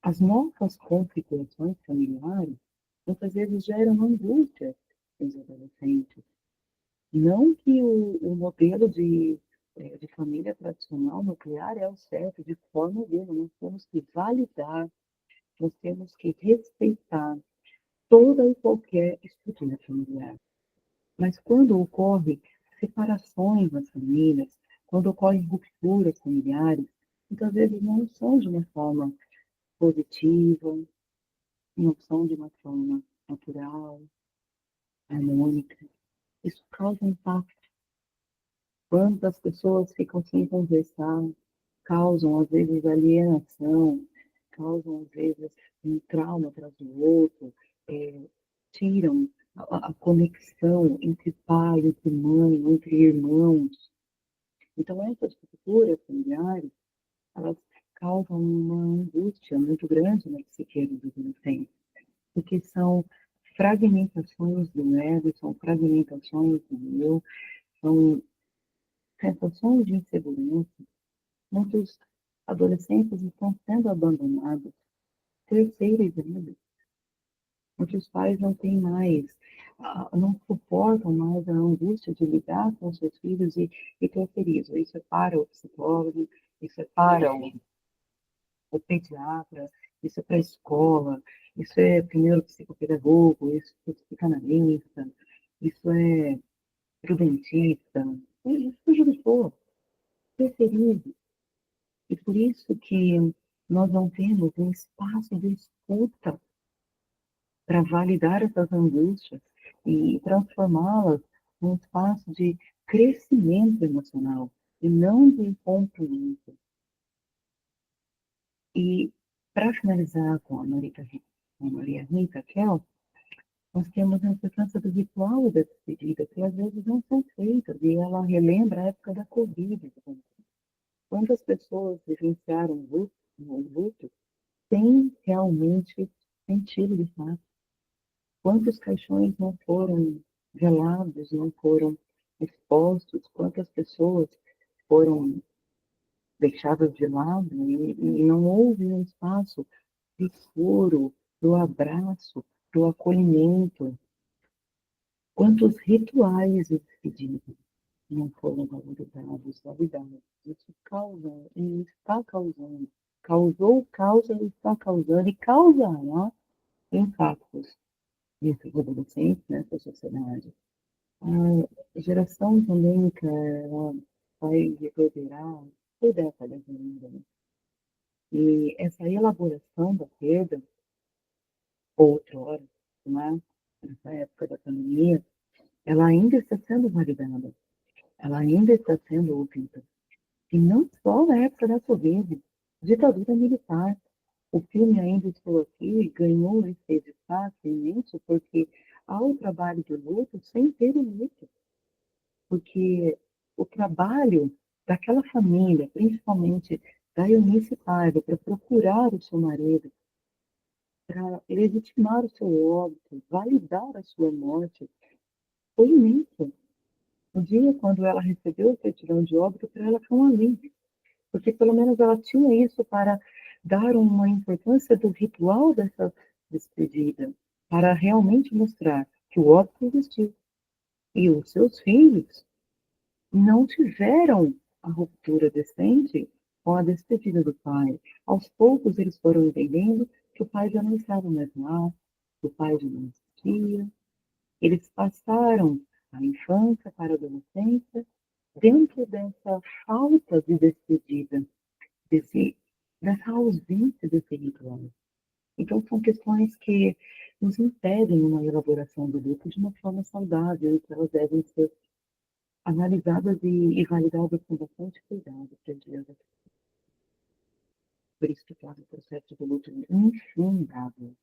as novas configurações familiares muitas vezes geram angústia nos adolescentes. Não que o modelo de família tradicional nuclear é o certo, de forma alguma. Nós temos que validar, nós temos que respeitar toda e qualquer estrutura familiar. Mas quando ocorrem separações nas famílias, quando ocorrem rupturas familiares, muitas vezes não são de uma forma positiva, não são de uma forma natural, harmônica. Isso causa impacto. Quando as pessoas ficam sem conversar, causam, às vezes, alienação, causam, às vezes, um trauma atrás do outro, é, tiram a conexão entre pai, entre mãe, entre irmãos. Então, essas estruturas familiares, elas causam uma angústia muito grande na psique dos adolescentes, porque são fragmentações do ego, são fragmentações do eu, são sensações de insegurança. Muitos adolescentes estão sendo abandonados, terceira idade. Muitos pais não têm mais, não suportam mais a angústia de lidar com seus filhos e terceirizam. Isso é para o psicólogo, isso é para o pediatra, isso é para a escola, isso é primeiro psicopedagogo, isso é psicanalista, isso é para o dentista, isso seja o que for, terceirize. E por isso que nós não temos um espaço de escuta para validar essas angústias e transformá-las num espaço de crescimento emocional e não de rompimento. E para finalizar com com a Maria Rita Kel, nós temos a importância do ritual da despedida, que às vezes não são feitas, e ela relembra a época da Covid. Quantas pessoas vivenciaram o luto sem realmente sentido de fato? Quantos caixões não foram velados, não foram expostos? Quantas pessoas foram deixadas de lado e não houve um espaço do choro, do abraço, do acolhimento? Quantos rituais de despedida não foram valorizados, validados? Isso causa e está causando, causou, causa e está causando e causará impactos nesses adolescentes, nessa sociedade. A geração pandêmica ela vai reverberar por décadas ainda, né? E essa elaboração da perda, outrora, né, nessa época da pandemia, ela ainda está sendo validada, ela ainda está sendo ouvida. E não só na época da Covid, ditadura militar. O filme Ainda Estou Aqui ganhou esse destaque imenso porque há o trabalho do luto sem ter o luto. Porque o trabalho daquela família, principalmente da Eunice Paiva para procurar o seu marido, para legitimar o seu óbito, validar a sua morte, foi imenso. O dia quando ela recebeu a certidão de óbito, para ela foi um alívio, porque pelo menos ela tinha isso para dar uma importância do ritual dessa despedida, para realmente mostrar que o óbito existiu. E os seus filhos não tiveram a ruptura decente com a despedida do pai. Aos poucos eles foram entendendo que o pai já não estava mais lá, que o pai já não existia. Eles passaram a infância para a adolescência dentro dessa falta de despedida, desse, dessa ausência desse ritual. Então, são questões que nos impedem uma elaboração do luto de uma forma saudável e que elas devem ser analisadas e validadas com bastante cuidado, Presidenta. Por isso que torna o processo de luto infindável.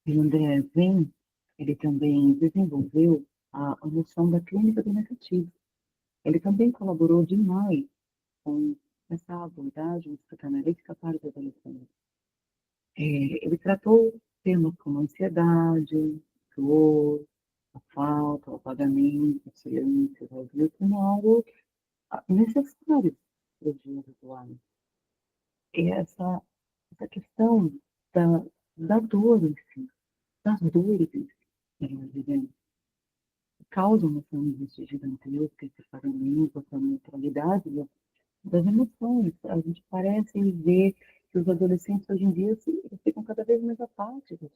E André Zen, ele também desenvolveu a noção da clínica do negativo. Ele também colaborou demais com essa abordagem psicanalítica para os adolescentes. Ele tratou temas como ansiedade, dor, a falta, o apagamento, o silêncio, o vazio, como algo necessário para os dias atuais. E essa questão da dor em si, das dores em si, que nós vivemos, causam uma angústia gigantesca, esse fragmento, essa neutralidade das emoções. A gente parece ver que os adolescentes hoje em dia eles ficam cada vez mais apáticos.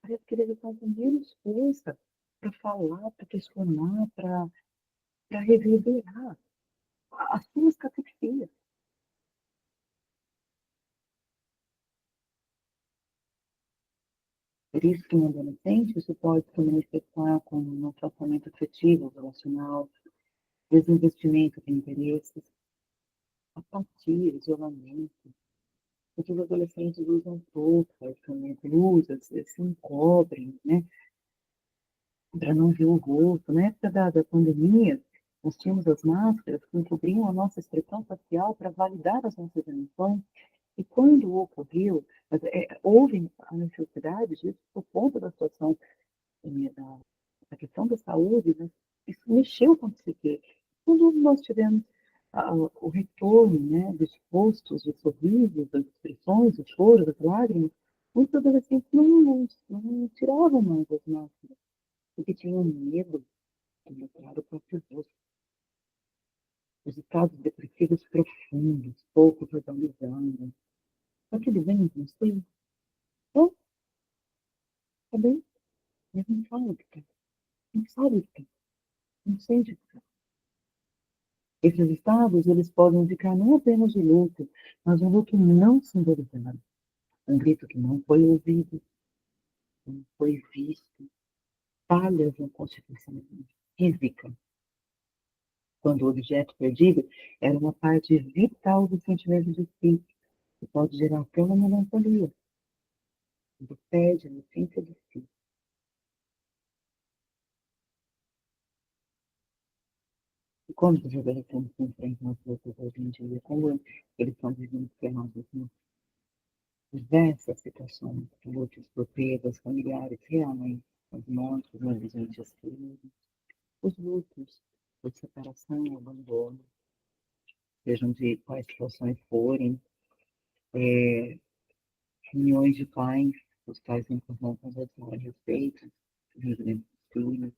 Parece que eles estão com menos força para falar, para questionar, para reverberar as suas catequias. Por isso que no adolescente isso pode se manifestar como um afastamento afetivo, relacional, desinvestimento de interesses, apatia, isolamento. Porque os adolescentes usam touca, blusas, se encobrem, né? Para não ver o rosto. Na época da pandemia, nós tínhamos as máscaras que encobriam a nossa expressão facial para validar as nossas emoções. E quando ocorreu, houve a necessidade disso por conta da situação da questão da saúde, né? Isso mexeu com o psique. Quando nós tivemos o retorno, né, dos rostos, dos sorrisos, das expressões, do choro, das lágrimas, muitos adolescentes não tiravam mais as máscaras, porque tinham medo de mostrar o próprio rosto. Os estados depressivos profundos, pouco verbalizados. Só que ele vem, não sei, oh, tá bem, mas não fala o que quer, não sabe o que quer, não sente o que quer. Esses estados, eles podem indicar não apenas o luto, mas um luto não simbolizado. Um grito que não foi ouvido, não foi visto, falhas na constituição física, quando o objeto perdido era uma parte vital do sentimento de si, que pode gerar até uma melancolia, do pede a essência de si. E como os adolescentes se enfrentam as lutas hoje em dia, como eles estão vivendo ferrados em diversas situações, lutas por perdas familiares reais, as mortes nas vigentes queridas, os lutos por separação e abandono, sejam de quais situações forem, reuniões de pais, os pais não vão conversar a respeito, dos filhos,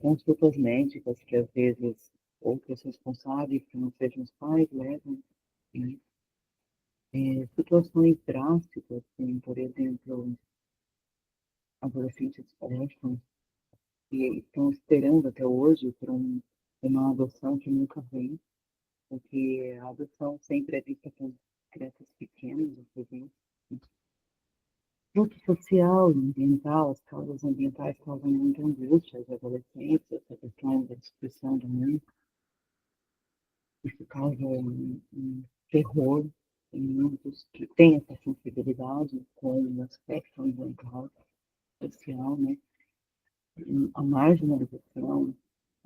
consultas médicas que às vezes outros responsáveis, que não sejam os pais, levam, né? Situações drásticas, como, por exemplo, adolescentes órfãos que estão esperando até hoje por uma adoção que nunca vem, porque a adoção sempre é vista com crianças pequenas, inclusive. Luto social e ambiental, as causas ambientais causam muita angústia aos adolescentes, essa questão da destruição do mundo. Isso causa um terror em muitos que têm essa sensibilidade com o aspecto ambiental, social, né? A marginalização,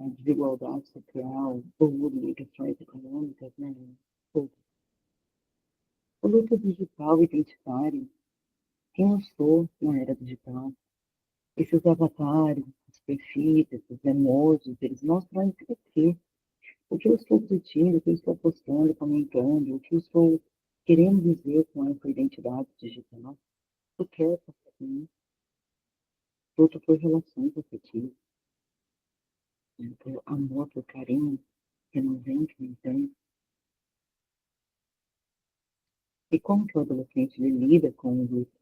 a desigualdade social, bullying, questões econômicas, né? Tudo. O luto digital identitário, quem eu sou na era digital, esses avatares, os perfis, esses emojis, eles mostram o que eu estou curtindo, o que eu estou postando, comentando, o que eu estou querendo dizer com essa identidade digital. Eu quero passar por isso. Luto por relações afetivas, por amor, por carinho, renovente, intenso. E como que o adolescente ele lida com o luto?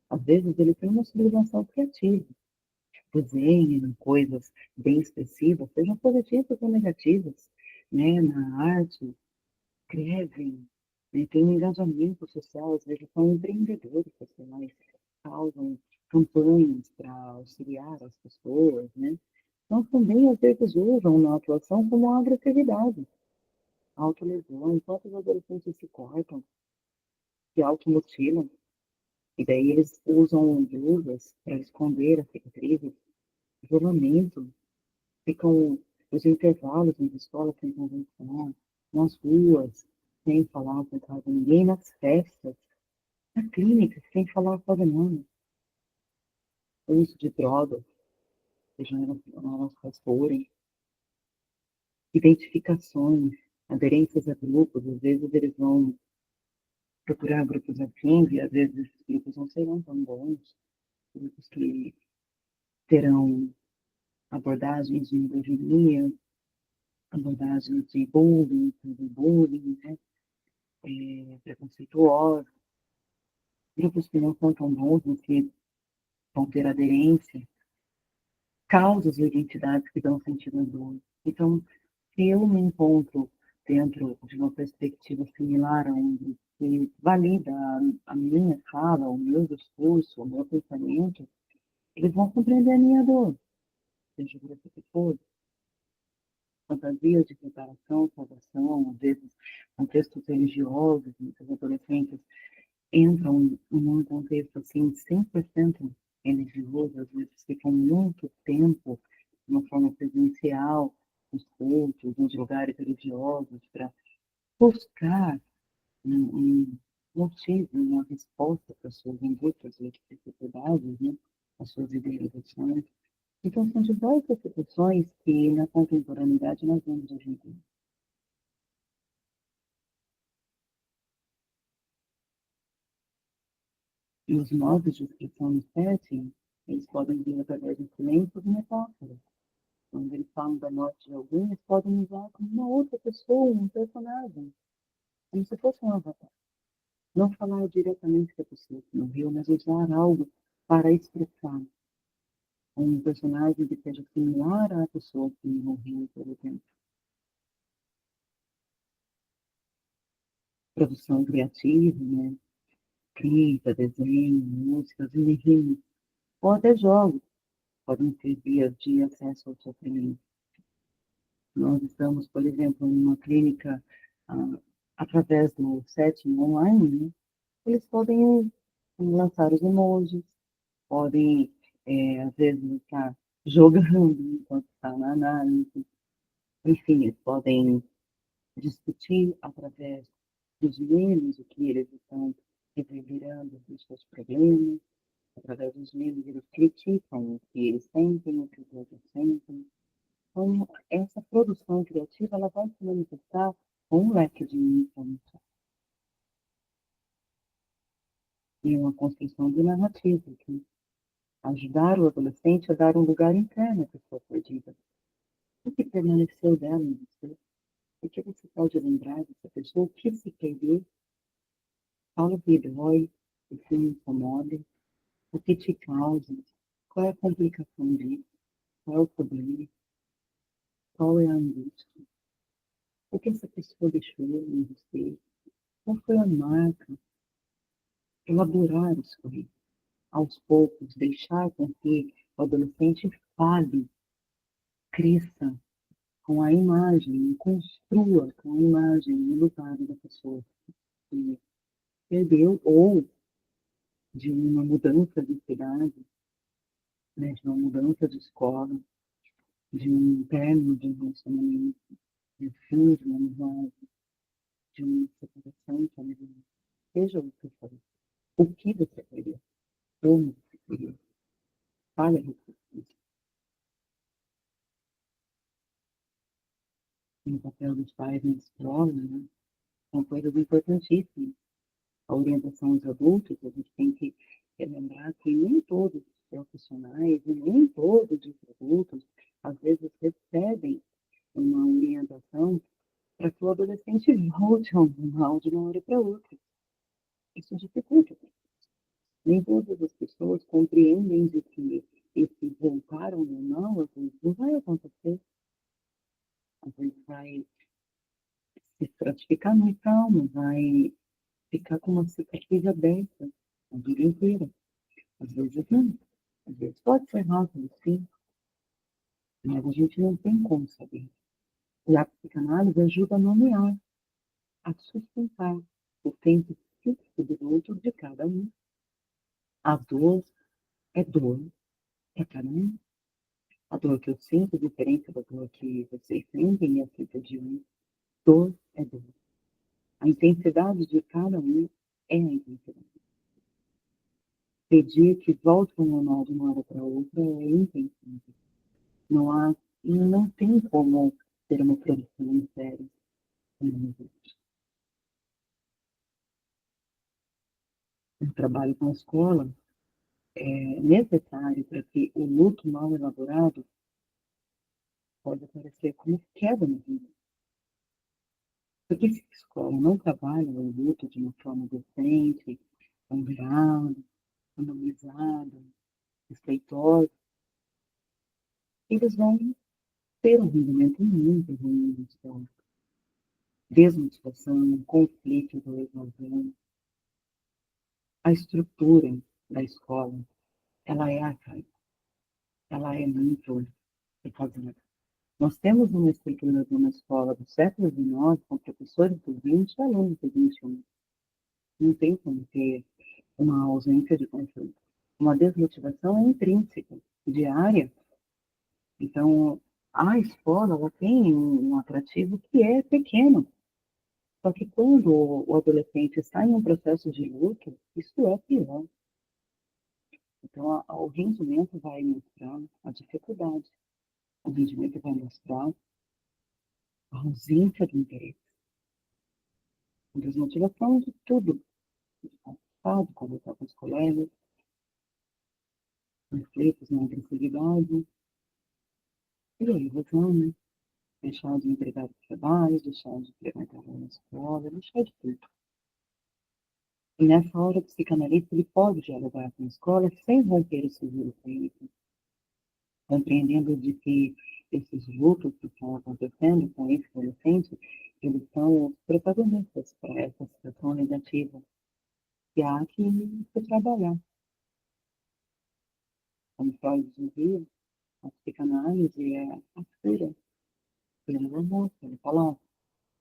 Às vezes ele tem uma sublimação criativa, desenha coisas bem expressivas, sejam positivas ou negativas, né? Na arte, escrevem, né? Tem um engajamento social, às vezes são empreendedores sociais, causam campanhas para auxiliar as pessoas, né? Então também às vezes usam na atuação como agressividade, autolesão, enquanto os adolescentes se cortam, se automutilam, e daí eles usam luvas para esconder as cicatrizes, isolamento, ficam os intervalos nas escolas sem conversar, nas ruas, sem falar com quase ninguém, nas festas, na clínica, sem falar quase nada. O uso de drogas, sejam elas quais forem, identificações, aderências a grupos, às vezes eles vão procurar grupos afins e às vezes esses grupos não serão tão bons, grupos que terão abordagens de misoginia, abordagens de bullying, né? Preconceituosos, grupos que não são tão bons, mas que vão ter aderência, causas ou identidades que dão sentido à dor. Então, se eu me encontro dentro de uma perspectiva similar, onde se valida a minha fala, o meu discurso, o meu pensamento, eles vão compreender a minha dor, seja por que for. Fantasias de preparação, salvação, às vezes contextos religiosos, muitos adolescentes entram em um contexto assim 100% religioso, às vezes ficam muito tempo de uma forma presencial, nos cultos, nos lugares religiosos, para buscar um motivo, uma resposta para as suas angústias e dificuldades, né? As suas idealizações. Então, são diversas situações que na contemporaneidade nós vemos hoje em dia. E os modos de expressão no setting, eles podem vir através de silêncios e metáforas. Quando eles falam da morte de alguém, eles podem usar como uma outra pessoa, um personagem, como se fosse um avatar. Não falar diretamente da pessoa que morreu, mas usar algo para expressar um personagem que seja similar à pessoa que morreu, por exemplo. Produção criativa, né? Escrita, desenho, músicas, rimas, ou até jogos podem ser vias de acesso ao sofrimento. Nós estamos, por exemplo, em uma clínica, através do setting online, né? Eles podem lançar os emojis, podem, às vezes, estar jogando enquanto está na análise. Enfim, eles podem discutir através dos memes o que eles estão reverberando dos seus problemas. Através dos memes, eles criticam o que eles sentem, o que os outros sentem. Então, essa produção criativa ela vai se manifestar com um leque de informação e uma construção de narrativa que ajudar o adolescente a dar um lugar interno à pessoa perdida. O que permaneceu dela em você? O que você pode lembrar dessa pessoa? O que se perdeu? Qual que dói? O que me incomoda? O que te causa? Qual é a complicação disso? Qual é o problema? Qual é a angústia? O que essa pessoa deixou em você? Qual foi a marca? Elaborar isso aí. Aos poucos, deixar com que o adolescente fale, cresça com a imagem, construa com a imagem ilutada da pessoa que perdeu ou de uma mudança de cidade, né, de uma mudança de escola, de um término de um relacionamento, de um fim de uma amizade, de uma separação familiar, seja o que for. O que você queria? Como você queria? Fale a respeito disso. O papel dos pais na escola, né? São coisas importantíssimas. A orientação aos adultos, a gente tem que lembrar que nem todos os profissionais e nem todos os adultos, às vezes, recebem uma orientação para que o adolescente volte ao normal de uma hora para outra. Isso dificulta. Nem todas as pessoas compreendem de que esse voltar ao normal, às vezes, não vai acontecer. Às vezes vai se estratificar no trauma, vai ficar com uma cicatriz aberta a vida inteira. Às vezes não. Às vezes pode ser rápido, sim, mas a gente não tem como saber. E a psicanálise ajuda a nomear, a sustentar o tempo fixo do luto de cada um. A dor é dor para cada um. A dor que eu sinto é diferente da dor que vocês sentem e a cita de um. Dor é dor. A intensidade de cada um é a intensidade. Pedir que volte ao normal de uma hora para outra é impensável. Não tem como ter uma produção em série. O trabalho com a escola é necessário para que o luto mal elaborado pode aparecer como queda na vida. Porque se a escola não trabalha o luto de uma forma decente, ponderada, analisada, respeitosa, eles vão ter um rendimento muito ruim na escola. Desmotivação, conflito do evasão. A estrutura da escola, ela é arcaica, ela é muito defasada. Nós temos uma estrutura de uma escola do século XIX, com professores do XX e alunos do XXI. Não tem como ter uma ausência de conflito. Uma desmotivação é intrínseca, diária. Então, a escola ela tem um atrativo que é pequeno. Só que quando o adolescente está em um processo de luto, isso é pior. Então, o rendimento vai mostrar a dificuldade. O rendimento vai mostrar a ausência de interesse. A desmotivação de tudo. De passado, conversar com os colegas, conflitos na agressividade. E aí, evasão, né? Deixar de entregar o trabalho, deixar de frequentar na escola, deixar de tudo. E nessa hora, o psicanalista ele pode dialogar com a escola sem romper o sigilo clínico, compreendendo de que esses lutos que estão acontecendo com esse adolescente, eles são os protagonistas para essa situação negativa que há que se trabalhar. Como Freud dizia, a psicanálise é a cura pelo amor, pelo falar.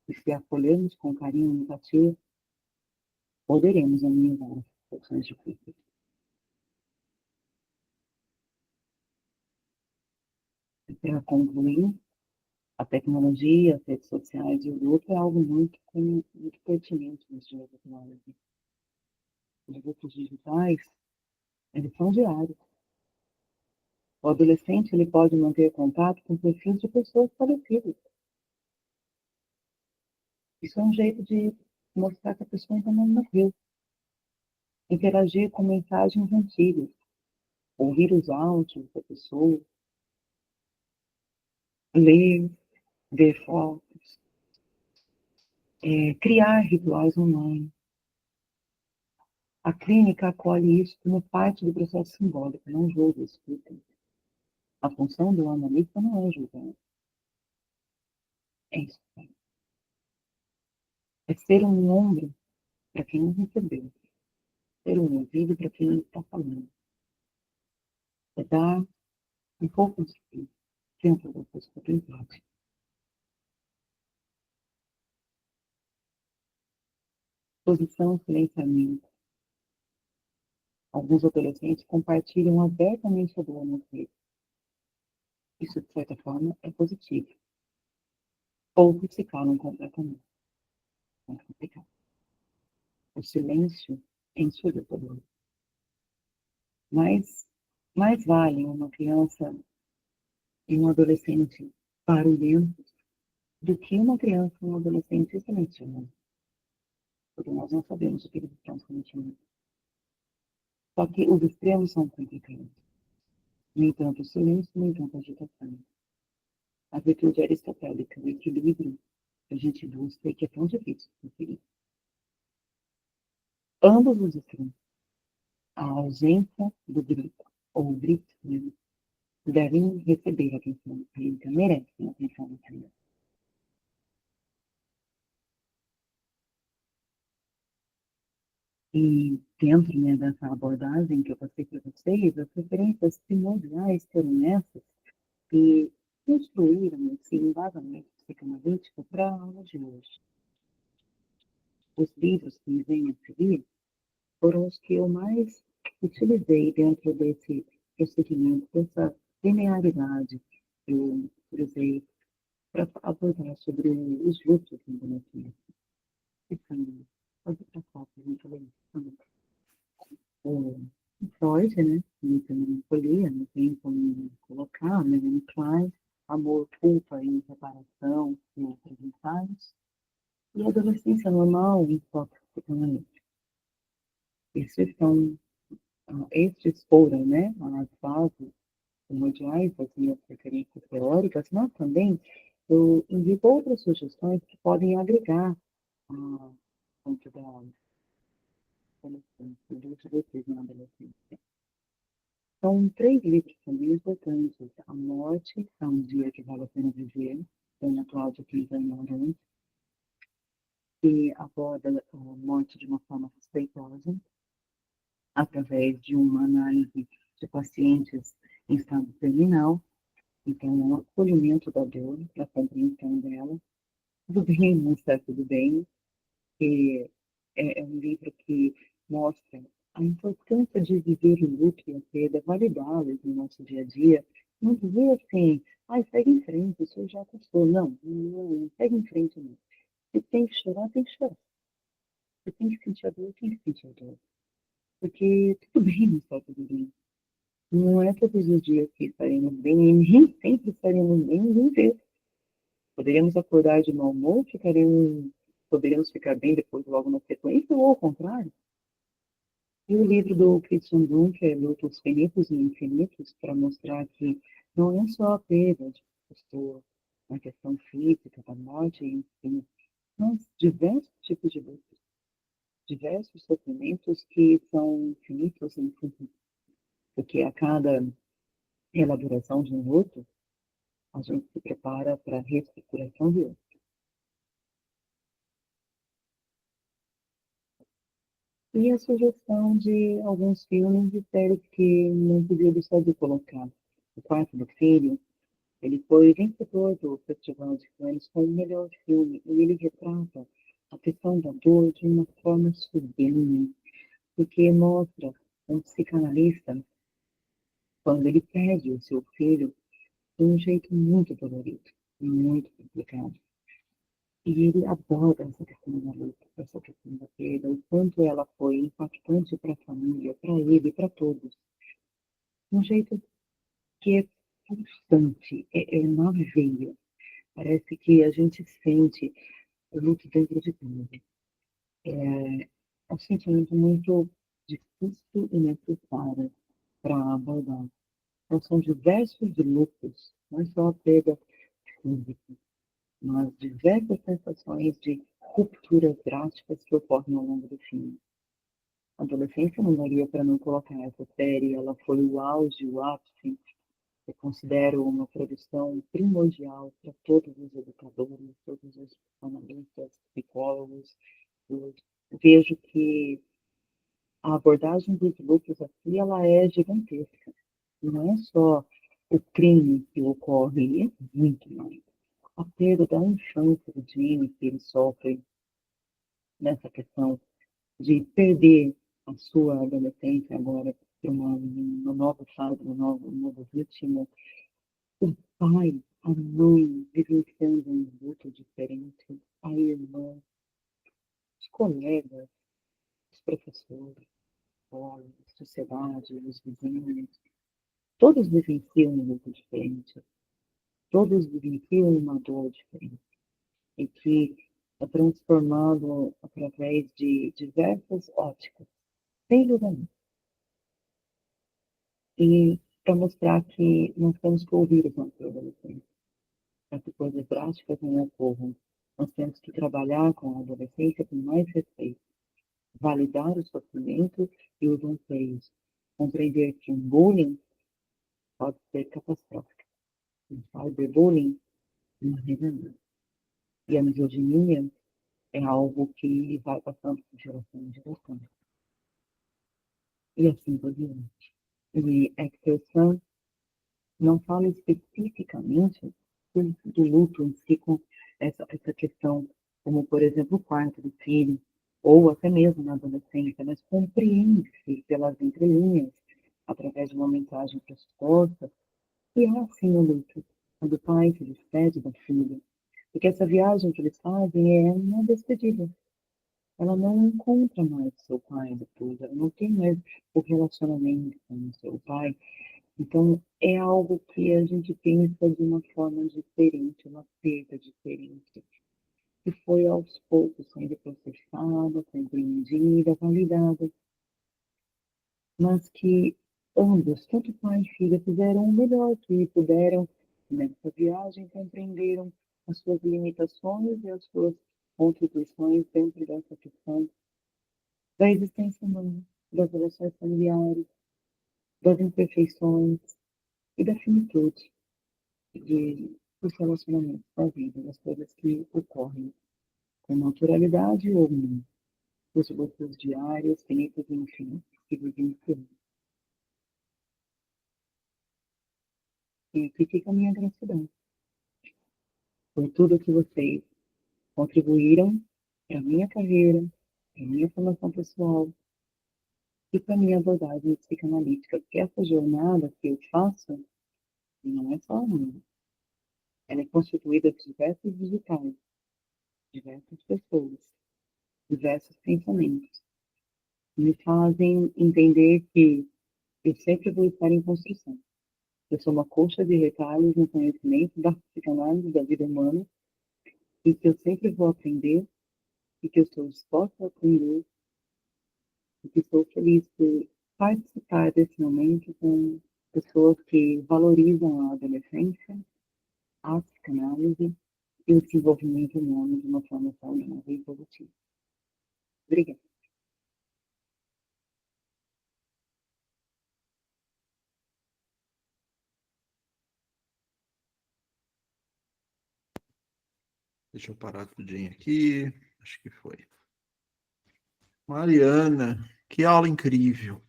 E se acolhermos com carinho e empatia, poderemos amenizar as situações difíceis. Para concluir, a tecnologia, as redes sociais e o luto é algo muito pertinente nos dias atuais. Os lutos digitais, eles são diários. O adolescente ele pode manter contato com perfis de pessoas parecidas. Isso é um jeito de mostrar que a pessoa ainda não morreu. Interagir com mensagens antigas, ouvir os áudios da pessoa, ler, ver fotos, criar rituais online. A clínica acolhe isso como parte do processo simbólico, não julga isso. A função do analista não é julgar, é isso. É ser um ombro para quem não recebeu, ser um ouvido para quem não está falando. É dar um pouco de si dentro da sua espiritualidade. Posição e silenciamento. Alguns adolescentes compartilham abertamente a dor nas redes. Isso, de certa forma, é positivo. Poucos se calam completamente. É complicado. O silêncio enche o poder. Mas mais vale uma criança e um adolescente barulhentos do que uma criança e um adolescente silencioso. Porque nós não sabemos o que eles estão sentindo. Só que os extremos são complicados. Nem tanto silêncio, nem tanto agitação. A virtude aristotélica, o equilíbrio que a gente busca e que é tão difícil de conseguir. Ambos os extremos, a ausência do grito ou o grito, né, devem receber atenção clínica, merecem atenção clínica. E dentro, né, dessa abordagem que eu passei para vocês, as referências primordiais foram essas que construíram esse embasamento psicanalítico para a aula de hoje. Os livros que me vêm a seguir foram os que eu mais utilizei dentro desse procedimento, dessa linearidade que eu utilizei para abordar sobre os lutos da adolescência. Pode passar para a gente ler isso. O Freud, né? Muita melancolia, não tem como colocar, né? Klein, amor, culpa e reparação e outros ensaios. E a adolescência normal e psicanalítica. Estes foram, né? As bases primordiais das minhas referências teóricas, mas também eu indico outras sugestões que podem agregar a ponto da adolescência, do uso na adolescência. São 3 livros também importantes. A Morte é um Dia que Vale a Pena Viver, da Cláudia Quintana Arantes, que aborda a morte de uma forma respeitosa, através de uma análise de pacientes em estado terminal. Então, é um acolhimento da dor, da compreensão dela. Tudo bem, não está tudo bem, que é um livro que mostra a importância de viver o luto e a perda, validá-los no nosso dia a dia. Não dizer assim, segue em frente, isso já passou. Não, segue em frente não. Se tem que chorar, tem que chorar. Se tem que sentir a dor, tem que sentir a dor. Porque tudo bem não está tudo bem. Não é todos os dias que estaremos bem, e nem sempre estaremos bem, nem vez. Poderíamos acordar de mau humor, poderíamos ficar bem depois, logo na sequência, ou ao contrário. E o livro do Christian Dunker, Lutos Finitos e Infinitos, para mostrar que não é só a perda de pessoa, a questão física, da morte, enfim, mas diversos tipos de lutos, diversos sofrimentos que são infinitos e infinitos. Porque a cada elaboração de um luto, a gente se prepara para a reestruturação de outro. E a sugestão de alguns filmes e séries que não podia deixar de colocar. O Quarto do Filho, ele foi vencedor do Festival de Cannes com o melhor filme, e ele retrata a questão da dor de uma forma sublime, porque mostra um psicanalista, quando ele perde o seu filho, de um jeito muito dolorido, muito complicado. E ele aborda essa questão da luta, essa questão da perda, o quanto ela foi impactante para a família, para ele, para todos. De um jeito que é constante, é na veia. Parece que a gente sente o luto dentro de tudo. É um sentimento muito difícil e necessário para abordar. Então, são diversos lutos, não é só a perda física, mas diversas sensações de rupturas drásticas que ocorrem ao longo do filme. A adolescência não daria para não colocar essa série, ela foi o auge, o ápice. Eu considero uma produção primordial para todos os educadores, todos os analistas, psicólogos. Eu vejo que a abordagem dos lutos aqui, ela é gigantesca. Não é só o crime que ocorre, é muito mais. A perda da infância do Jimmy, que ele sofre nessa questão de perder a sua adolescência agora para uma nova fase, um novo ritmo, o pai, a mãe vivenciando um luto diferente, a irmã, os colegas, os professores, a sociedade, os vizinhos, todos vivenciam um luto diferente, todos vivenciam uma dor diferente, e que é transformado através de diversas óticas, sem julgamento. E para mostrar que nós temos que ouvir os nossos adolescentes, para que coisas drásticas não ocorram. Nós temos que trabalhar com a adolescência com mais respeito, validar o sofrimento e os anseios, compreender que um bullying pode ser catastrófico, um cyberbullying, uma revanche. E a misoginia é algo que vai passando de geração em geração. E assim por diante. E Hector Sun não fala especificamente do luto em si, com essa questão, como, por exemplo, o quarto do filho, ou até mesmo na adolescência, mas compreende-se pelas entrelinhas, através de uma mensagem resposta, e é assim o luto, quando o pai se despede da filha, porque essa viagem que eles fazem é uma despedida. Ela não encontra mais seu pai depois, ela não tem mais o relacionamento com o seu pai. Então, é algo que a gente pensa de uma forma diferente, uma perda diferente, que foi aos poucos sendo processada, compreendida, validada, mas que ambos, tanto pai e filha, fizeram o melhor que puderam nessa viagem, compreenderam as suas limitações e as suas contribuições dentro dessa questão da existência humana, das relações familiares, das imperfeições e da finitude dos relacionamentos da vida, das coisas que ocorrem com naturalidade ou não, os lutos diários, finitos e infinitos que vivenciamos. E aqui fica a minha gratidão por tudo que vocês contribuíram para a minha carreira, para a minha formação pessoal e para a minha abordagem psicanalítica, porque essa jornada que eu faço não é só uma. Ela é constituída de diversos digitais, diversas pessoas, diversos pensamentos, que me fazem entender que eu sempre vou estar em construção. Eu sou uma colcha de retalhos no conhecimento da psicanálise da vida humana e que eu sempre vou aprender e que eu estou disposta a aprender e que estou feliz por participar desse momento com pessoas que valorizam a adolescência, a psicanálise e o desenvolvimento humano de uma forma saudável e positiva. Obrigada. Deixa eu parar tudinho aqui. Acho que foi. Mariana, que aula incrível.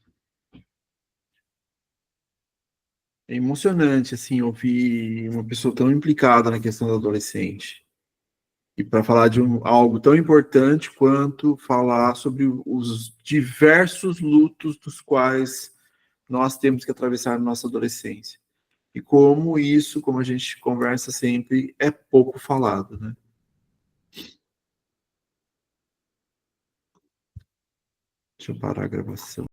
É emocionante, assim, ouvir uma pessoa tão implicada na questão do adolescente. E para falar de algo tão importante quanto falar sobre os diversos lutos dos quais nós temos que atravessar na nossa adolescência. E como isso, como a gente conversa sempre, é pouco falado, né? Deixa eu parar a gravação.